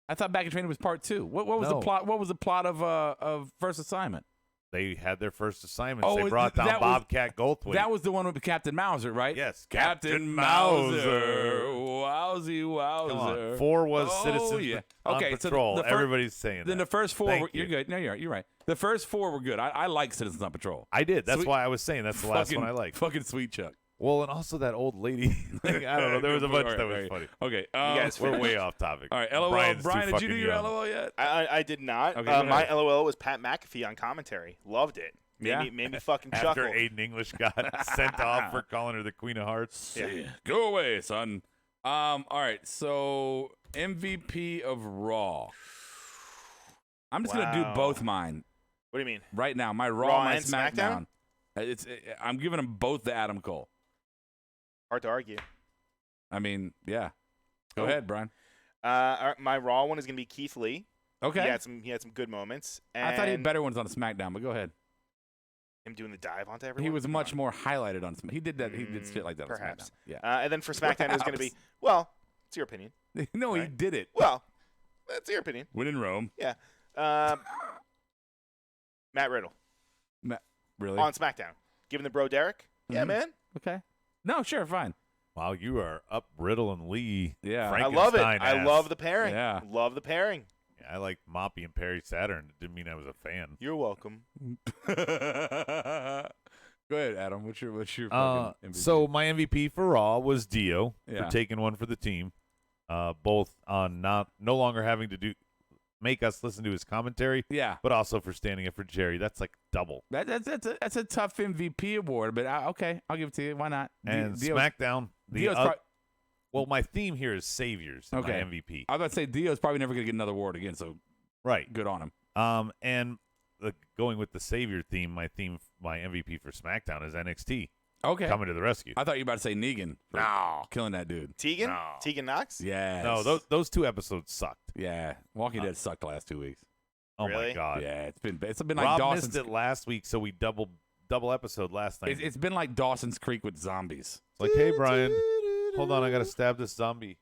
[SPEAKER 1] I thought Back in Training was part 2. What was the
[SPEAKER 3] No.
[SPEAKER 1] plot? What was the plot of First Assignment?
[SPEAKER 3] they had their first assignments.
[SPEAKER 1] Oh,
[SPEAKER 3] they brought down
[SPEAKER 1] that was-
[SPEAKER 3] Bobcat Goldthwait.
[SPEAKER 1] That was the one with Captain Mauser, right?
[SPEAKER 3] yes,
[SPEAKER 1] Captain Mauser. Wowzy, wowzer.
[SPEAKER 3] Come on. 4 was
[SPEAKER 1] Oh,
[SPEAKER 3] Citizens
[SPEAKER 1] yeah.
[SPEAKER 3] on
[SPEAKER 1] Okay, so
[SPEAKER 3] Patrol.
[SPEAKER 1] the fir-
[SPEAKER 3] Everybody's saying
[SPEAKER 1] Then
[SPEAKER 3] that.
[SPEAKER 1] the first 4
[SPEAKER 3] Thank
[SPEAKER 1] were, you're
[SPEAKER 3] you.
[SPEAKER 1] good. No, you're right. The first 4 were good. I like Citizens on Patrol.
[SPEAKER 3] I did. That's
[SPEAKER 1] Sweet-
[SPEAKER 3] why I was saying that's the last
[SPEAKER 1] Fucking-
[SPEAKER 3] one I liked.
[SPEAKER 1] Fucking Sweet Chuck.
[SPEAKER 3] Well, and also that old lady. Like, I don't know. There was a bunch that was
[SPEAKER 1] All right.
[SPEAKER 3] funny.
[SPEAKER 1] Okay.
[SPEAKER 2] guys
[SPEAKER 3] We're way off topic.
[SPEAKER 1] all right. LOL.
[SPEAKER 3] Brian's too
[SPEAKER 1] Brian, did you do
[SPEAKER 3] fucking
[SPEAKER 1] your
[SPEAKER 3] young.
[SPEAKER 1] LOL yet?
[SPEAKER 2] I did not.
[SPEAKER 1] Okay, go
[SPEAKER 2] my
[SPEAKER 1] ahead.
[SPEAKER 2] LOL was Pat McAfee on commentary. Loved it.
[SPEAKER 1] Yeah?
[SPEAKER 2] Made me fucking
[SPEAKER 3] After
[SPEAKER 2] chuckle.
[SPEAKER 3] Aiden English got sent off for calling her the Queen of Hearts.
[SPEAKER 2] Yeah.
[SPEAKER 1] Go away, son. All right. So MVP of Raw. I'm just gonna do
[SPEAKER 2] Wow.
[SPEAKER 1] both mine
[SPEAKER 2] What do you mean?
[SPEAKER 1] right now. My Raw,
[SPEAKER 2] Raw
[SPEAKER 1] my
[SPEAKER 2] and
[SPEAKER 1] SmackDown.
[SPEAKER 2] SmackDown?
[SPEAKER 1] I'm giving them both to Adam Cole.
[SPEAKER 2] Hard to argue.
[SPEAKER 1] I mean, yeah. Go
[SPEAKER 2] Oh.
[SPEAKER 1] ahead, Brian.
[SPEAKER 2] All right, my Raw one is gonna be Keith Lee.
[SPEAKER 1] Okay.
[SPEAKER 2] He had some good moments. And
[SPEAKER 1] I thought he had better ones on SmackDown, but go ahead.
[SPEAKER 2] Him doing the dive onto everyone.
[SPEAKER 1] He was
[SPEAKER 2] Come
[SPEAKER 1] much
[SPEAKER 2] on.
[SPEAKER 1] more highlighted on SmackDown. He did that. He did shit like that
[SPEAKER 2] Perhaps.
[SPEAKER 1] on SmackDown. Yeah.
[SPEAKER 2] And then for SmackDown, it was gonna be it's your opinion.
[SPEAKER 1] No, he
[SPEAKER 2] right.
[SPEAKER 1] did it.
[SPEAKER 2] Well, that's your opinion.
[SPEAKER 1] Win in Rome.
[SPEAKER 2] Yeah. Matt Riddle
[SPEAKER 1] Really?
[SPEAKER 2] on SmackDown, giving the bro Derek. Yeah,
[SPEAKER 1] Mhm.
[SPEAKER 2] man.
[SPEAKER 1] Okay. No, sure, fine.
[SPEAKER 3] Wow, you are up Riddle and Lee.
[SPEAKER 1] Yeah.
[SPEAKER 2] I love it.
[SPEAKER 3] Frankenstein
[SPEAKER 2] I
[SPEAKER 3] ass.
[SPEAKER 2] love the pairing.
[SPEAKER 1] Yeah.
[SPEAKER 2] Love the pairing.
[SPEAKER 3] Yeah, I like Moppy and Perry Saturn. It didn't mean I was a fan.
[SPEAKER 2] You're welcome.
[SPEAKER 1] Go ahead, Adam. What's your fucking MVP?
[SPEAKER 3] So my MVP for Raw was Dio
[SPEAKER 1] Yeah.
[SPEAKER 3] for taking one for the team. Both on no longer having to make us listen to his commentary,
[SPEAKER 1] yeah,
[SPEAKER 3] but also for standing up for Jerry. That's like double.
[SPEAKER 1] that's a tough MVP award, but okay, I'll give it to you. Why not?
[SPEAKER 3] And
[SPEAKER 1] Dio,
[SPEAKER 3] SmackDown.
[SPEAKER 1] Dio's
[SPEAKER 3] Well, my theme here is saviors. in
[SPEAKER 1] Okay.
[SPEAKER 3] My MVP.
[SPEAKER 1] I was about to say Dio's probably never going to get another award again, so
[SPEAKER 3] Right.
[SPEAKER 1] good on him.
[SPEAKER 3] And going with the savior theme, my MVP for SmackDown is NXT
[SPEAKER 1] Okay.
[SPEAKER 3] coming to the rescue.
[SPEAKER 1] I thought you were about to say Negan.
[SPEAKER 2] No.
[SPEAKER 1] Killing that dude.
[SPEAKER 2] Tegan?
[SPEAKER 3] No.
[SPEAKER 2] Tegan Knox?
[SPEAKER 1] Yeah.
[SPEAKER 3] No, those 2 episodes sucked.
[SPEAKER 1] Yeah. Walking Dead sucked the last 2 weeks.
[SPEAKER 3] Oh
[SPEAKER 2] Really?
[SPEAKER 3] my god.
[SPEAKER 1] Yeah, it's been like
[SPEAKER 3] Rob
[SPEAKER 1] Dawson's.
[SPEAKER 3] missed it last week, so we double episode last night.
[SPEAKER 1] It's been like Dawson's Creek with zombies.
[SPEAKER 3] It's like, hey Brian, hold on, I gotta stab this zombie.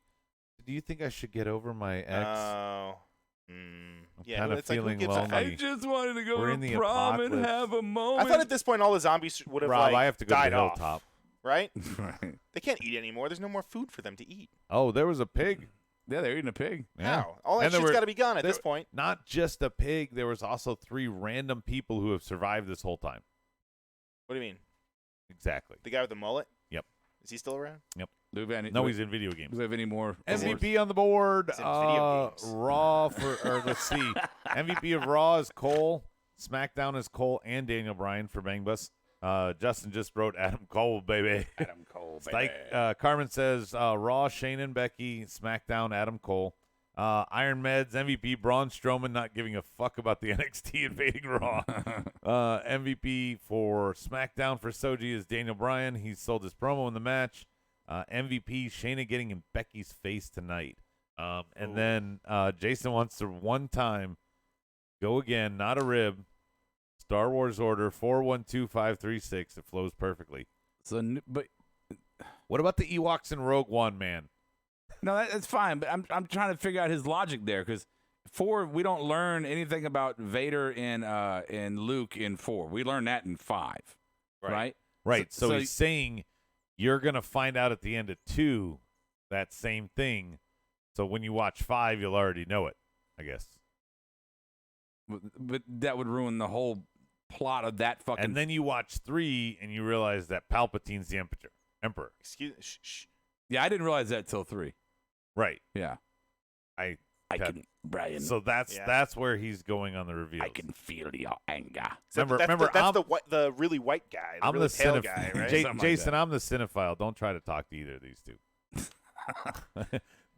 [SPEAKER 3] Do you think I should get over my ex?
[SPEAKER 2] Oh. Yeah,
[SPEAKER 3] kinda
[SPEAKER 2] it's like, who
[SPEAKER 3] feeling
[SPEAKER 2] gives a
[SPEAKER 3] lonely.
[SPEAKER 2] fuck?
[SPEAKER 1] I just wanted to go
[SPEAKER 3] We're
[SPEAKER 1] to
[SPEAKER 3] in the
[SPEAKER 1] prom and
[SPEAKER 3] apocalypse.
[SPEAKER 1] have a
[SPEAKER 2] I
[SPEAKER 1] moment.
[SPEAKER 2] thought at this point all the zombies would have
[SPEAKER 3] Rob,
[SPEAKER 2] like
[SPEAKER 3] I have to go to
[SPEAKER 2] died
[SPEAKER 3] the
[SPEAKER 2] off,
[SPEAKER 3] hilltop.
[SPEAKER 2] right?
[SPEAKER 1] Right.
[SPEAKER 2] They can't eat anymore. There's no more food for them to eat.
[SPEAKER 3] Oh, there was a pig.
[SPEAKER 1] Yeah, they're eating a pig.
[SPEAKER 3] Yeah.
[SPEAKER 2] How? All that
[SPEAKER 3] And there
[SPEAKER 2] shit's
[SPEAKER 3] were-
[SPEAKER 2] got to be gone at
[SPEAKER 3] there-
[SPEAKER 2] this point.
[SPEAKER 3] Not just a pig. There was also 3 random people who have survived this whole time.
[SPEAKER 2] What do you mean?
[SPEAKER 3] Exactly.
[SPEAKER 2] The guy with the mullet?
[SPEAKER 3] Yep.
[SPEAKER 2] Is he still around?
[SPEAKER 1] Do we have any,
[SPEAKER 3] No,
[SPEAKER 1] do
[SPEAKER 3] he's in video games.
[SPEAKER 1] we have any more awards?
[SPEAKER 3] MVP on the board.
[SPEAKER 2] It's in video games.
[SPEAKER 3] Raw or let's see. MVP of Raw is Cole. SmackDown is Cole and Daniel Bryan for Bang Bus. Justin just wrote Adam Cole, baby.
[SPEAKER 1] Adam Cole, baby.
[SPEAKER 3] Carmen says Raw, Shane and Becky. SmackDown, Adam Cole. Iron Meds, MVP, Braun Strowman not giving a fuck about the NXT invading Raw. MVP for SmackDown for Soji is Daniel Bryan. He sold his promo in the match. MVP, Shayna getting in Becky's face tonight. And then Jason wants to one time go again, not a rib. Star Wars order 412536. It flows perfectly.
[SPEAKER 1] But
[SPEAKER 3] What about the Ewoks and Rogue One, man?
[SPEAKER 1] no, that's fine. But I'm trying to figure out his logic there because 4 we don't learn anything about Vader and Luke in 4. We learn that in 5, right?
[SPEAKER 3] Right. So
[SPEAKER 1] So
[SPEAKER 3] he's saying you're going to find out at the end of 2 that same thing. So when you watch 5, you'll already know it, I guess.
[SPEAKER 1] But that would ruin the whole plot of that fucking.
[SPEAKER 3] And then you watch 3 and you realize that Palpatine's the emperor.
[SPEAKER 2] Excuse shh.
[SPEAKER 1] Yeah, I didn't realize that till 3.
[SPEAKER 3] Right.
[SPEAKER 1] Yeah.
[SPEAKER 3] I
[SPEAKER 1] can, Brian.
[SPEAKER 3] So
[SPEAKER 2] Yeah.
[SPEAKER 3] that's where he's going on the reveals.
[SPEAKER 1] feel your anger.
[SPEAKER 3] Remember,
[SPEAKER 2] that's
[SPEAKER 3] I'm-
[SPEAKER 2] the really white guy, the
[SPEAKER 3] I'm
[SPEAKER 2] really
[SPEAKER 3] the
[SPEAKER 2] pale guy, right?
[SPEAKER 1] Something like
[SPEAKER 3] Jason,
[SPEAKER 1] that.
[SPEAKER 3] I'm the cinephile. Don't try to talk to either of these 2.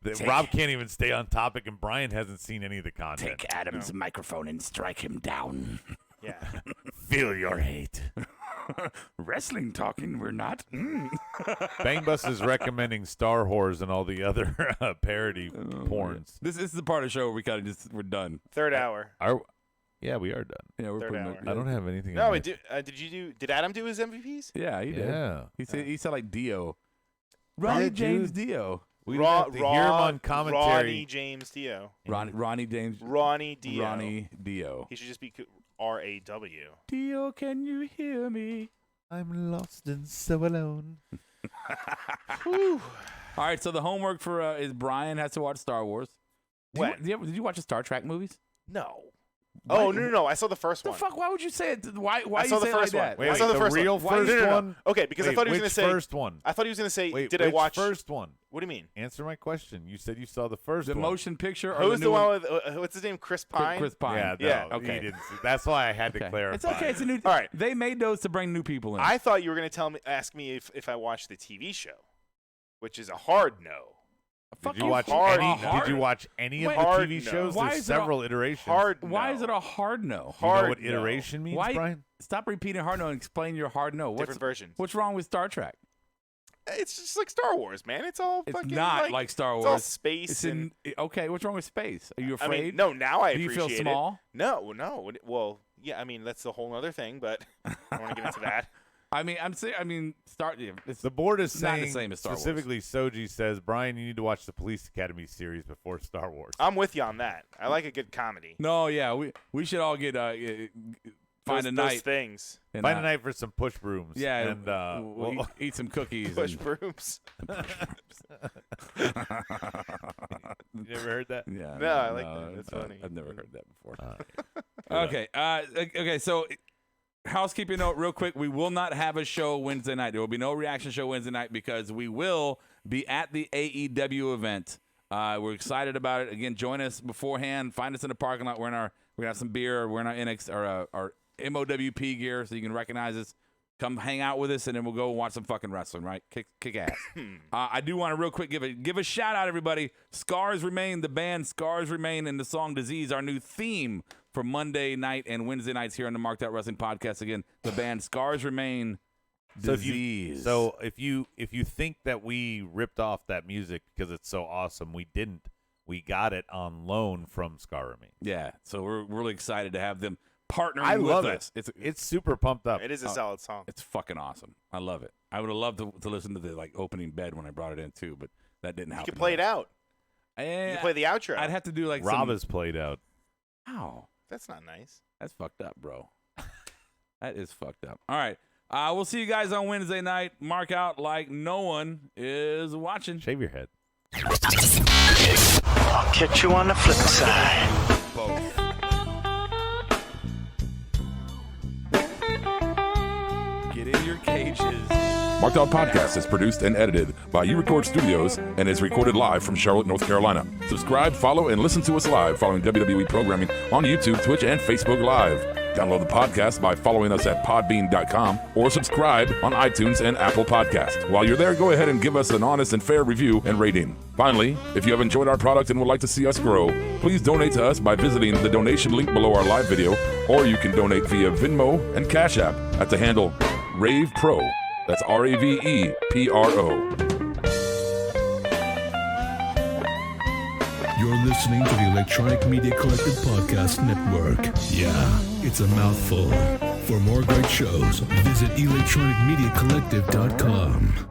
[SPEAKER 1] Take-
[SPEAKER 3] Rob can't even stay on topic, and Brian hasn't seen any of the content.
[SPEAKER 1] Take Adam's microphone and strike him down.
[SPEAKER 2] Yeah.
[SPEAKER 3] Feel your hate.
[SPEAKER 1] Wrestling talking, we're not.
[SPEAKER 3] Bang Bus is recommending Star Whores and all the other parody porns.
[SPEAKER 1] This is the part of the show where we kind of we're done.
[SPEAKER 2] Third hour.
[SPEAKER 3] Yeah, we are done.
[SPEAKER 1] Yeah, we're
[SPEAKER 2] Third
[SPEAKER 1] putting
[SPEAKER 2] hour.
[SPEAKER 1] it.
[SPEAKER 3] I don't have anything.
[SPEAKER 2] No,
[SPEAKER 3] on
[SPEAKER 2] did you do? Did Adam do his MVPs?
[SPEAKER 1] Yeah, he did.
[SPEAKER 3] Yeah.
[SPEAKER 1] He said like Dio. Ronnie
[SPEAKER 3] Yeah,
[SPEAKER 1] James
[SPEAKER 3] dude.
[SPEAKER 1] Dio.
[SPEAKER 3] We didn't have to hear him on commentary.
[SPEAKER 2] Ronnie James Dio.
[SPEAKER 1] Ronnie James.
[SPEAKER 2] Ronnie Dio.
[SPEAKER 1] Ronnie Dio.
[SPEAKER 2] He should just be R-A-W.
[SPEAKER 1] Dio, can you hear me?
[SPEAKER 3] I'm lost and so alone.
[SPEAKER 1] All right, so the homework for is Brian has to watch Star Wars.
[SPEAKER 2] When?
[SPEAKER 1] Did you watch the Star Trek movies?
[SPEAKER 2] No.
[SPEAKER 1] Why-
[SPEAKER 2] Oh no! I saw the first
[SPEAKER 1] The
[SPEAKER 2] one.
[SPEAKER 1] fuck? Why would you say it? Why
[SPEAKER 2] I
[SPEAKER 1] you
[SPEAKER 2] saw the
[SPEAKER 1] say it like
[SPEAKER 2] first one.
[SPEAKER 1] that?
[SPEAKER 3] Wait,
[SPEAKER 2] I saw the first
[SPEAKER 3] real
[SPEAKER 2] one.
[SPEAKER 3] first
[SPEAKER 2] No, no, no.
[SPEAKER 3] one?
[SPEAKER 2] Okay, because I
[SPEAKER 3] Wait,
[SPEAKER 2] thought he was
[SPEAKER 3] which
[SPEAKER 2] going to say.
[SPEAKER 3] first one?
[SPEAKER 2] I thought he was going to say.
[SPEAKER 3] Wait,
[SPEAKER 2] did I
[SPEAKER 3] which
[SPEAKER 2] watch
[SPEAKER 3] first one?
[SPEAKER 2] What do you mean?
[SPEAKER 3] Answer my question. You said you saw the first
[SPEAKER 1] The
[SPEAKER 3] one.
[SPEAKER 1] motion picture or
[SPEAKER 2] Who's
[SPEAKER 1] the
[SPEAKER 2] the
[SPEAKER 1] new
[SPEAKER 2] one with what's his name? Chris Pine.
[SPEAKER 1] Chris Pine.
[SPEAKER 3] Yeah, no,
[SPEAKER 2] Yeah,
[SPEAKER 3] he
[SPEAKER 1] okay.
[SPEAKER 3] didn't see- that's why I had to
[SPEAKER 1] Okay.
[SPEAKER 3] clarify.
[SPEAKER 1] It's okay. It's a new.
[SPEAKER 2] All right.
[SPEAKER 1] They made those to bring new people in.
[SPEAKER 2] I thought you were going to ask me if I watched the TV show, which is a hard no.
[SPEAKER 1] Fuck
[SPEAKER 3] Did you
[SPEAKER 1] off.
[SPEAKER 3] watch
[SPEAKER 2] hard
[SPEAKER 3] any?
[SPEAKER 2] no.
[SPEAKER 3] Did you watch any of
[SPEAKER 1] Wait,
[SPEAKER 3] the
[SPEAKER 2] hard
[SPEAKER 3] TV
[SPEAKER 2] no.
[SPEAKER 3] shows?
[SPEAKER 1] Why
[SPEAKER 3] There's
[SPEAKER 1] is it a
[SPEAKER 3] several iterations.
[SPEAKER 2] Hard.
[SPEAKER 1] Why
[SPEAKER 2] no.
[SPEAKER 1] is it a hard no?
[SPEAKER 3] You know
[SPEAKER 2] hard
[SPEAKER 3] what
[SPEAKER 2] no.
[SPEAKER 3] iteration means,
[SPEAKER 1] Why-
[SPEAKER 3] Brian?
[SPEAKER 1] Stop repeating hard no and explain your hard no.
[SPEAKER 2] Different versions.
[SPEAKER 1] What's wrong with Star Trek?
[SPEAKER 2] It's just like Star Wars, man. It's all
[SPEAKER 1] It's
[SPEAKER 2] fucking
[SPEAKER 1] not like Star
[SPEAKER 2] It's all
[SPEAKER 1] Wars.
[SPEAKER 2] space
[SPEAKER 1] It's
[SPEAKER 2] and.
[SPEAKER 1] okay. What's wrong with space? Are you
[SPEAKER 2] I
[SPEAKER 1] afraid?
[SPEAKER 2] mean, no. Now I
[SPEAKER 1] Do you
[SPEAKER 2] appreciate
[SPEAKER 1] feel small?
[SPEAKER 2] it. No. Well, yeah. I mean, that's a whole other thing, but I don't want to get into that.
[SPEAKER 1] I mean, I'm saying. I mean, it's
[SPEAKER 3] The board is
[SPEAKER 1] It's not the
[SPEAKER 3] saying
[SPEAKER 1] same as Star Wars.
[SPEAKER 3] specifically. Soji says, Brian, you need to watch the Police Academy series before Star Wars.
[SPEAKER 2] I'm with you on that. I like a good comedy.
[SPEAKER 1] no. Yeah, we should all get find a
[SPEAKER 2] Those
[SPEAKER 1] night.
[SPEAKER 2] things.
[SPEAKER 1] And,
[SPEAKER 3] Find a night for some push brooms.
[SPEAKER 1] Yeah,
[SPEAKER 3] and
[SPEAKER 1] we'll eat some cookies.
[SPEAKER 2] Push
[SPEAKER 1] and-
[SPEAKER 2] brooms.
[SPEAKER 3] you never heard that?
[SPEAKER 1] Yeah.
[SPEAKER 2] No, I like that. That's funny.
[SPEAKER 1] I've never heard that before.
[SPEAKER 3] All right.
[SPEAKER 1] Okay. Okay. So housekeeping note real quick. We will not have a show Wednesday night. There will be no reaction show Wednesday night because we will be at the AEW event. We're excited about it. Again, join us beforehand. Find us in the parking lot. We're going to have some beer. We're in our NXT or our MOWP gear so you can recognize us. Come hang out with us, and then we'll go watch some fucking wrestling, right? Kick ass. I do want to real quick give a shout out, everybody. Scars Remain, the band Scars Remain, and the song Disease, our new theme for Monday night and Wednesday nights here on the Marked Out Wrestling Podcast. Again, the band Scars Remain, Disease.
[SPEAKER 3] So if you think that we ripped off that music because it's so awesome, we didn't. We got it on loan from Scar Remain.
[SPEAKER 1] Yeah, so we're really excited to have them partnering
[SPEAKER 3] I love
[SPEAKER 1] with
[SPEAKER 3] it.
[SPEAKER 1] us.
[SPEAKER 3] It's super pumped up.
[SPEAKER 2] It is a solid song.
[SPEAKER 1] It's fucking awesome. I love it. I would have loved to listen to the opening bed when I brought it in too, but that didn't happen.
[SPEAKER 2] You can play it out. You can play the outro.
[SPEAKER 1] I'd have to do
[SPEAKER 3] Rob has played out.
[SPEAKER 1] Ow.
[SPEAKER 2] That's not nice.
[SPEAKER 1] That's fucked up, bro. That is fucked up. All right. We'll see you guys on Wednesday night. Mark out like no one is watching.
[SPEAKER 3] Shave your head.
[SPEAKER 6] I'll catch you on the flip side.
[SPEAKER 1] Both. Get in your cages.
[SPEAKER 7] Marked Out Podcast is produced and edited by U-Record Studios and is recorded live from Charlotte, North Carolina. Subscribe, follow, and listen to us live following WWE programming on YouTube, Twitch, and Facebook Live. Download the podcast by following us at podbean.com or subscribe on iTunes and Apple Podcasts. While you're there, go ahead and give us an honest and fair review and rating. Finally, if you have enjoyed our product and would like to see us grow, please donate to us by visiting the donation link below our live video, or you can donate via Venmo and Cash App at the handle Ravepro. That's RAVEPRO.
[SPEAKER 8] You're listening to the Electronic Media Collective Podcast Network. Yeah, it's a mouthful. For more great shows, visit electronicmediacollective.com.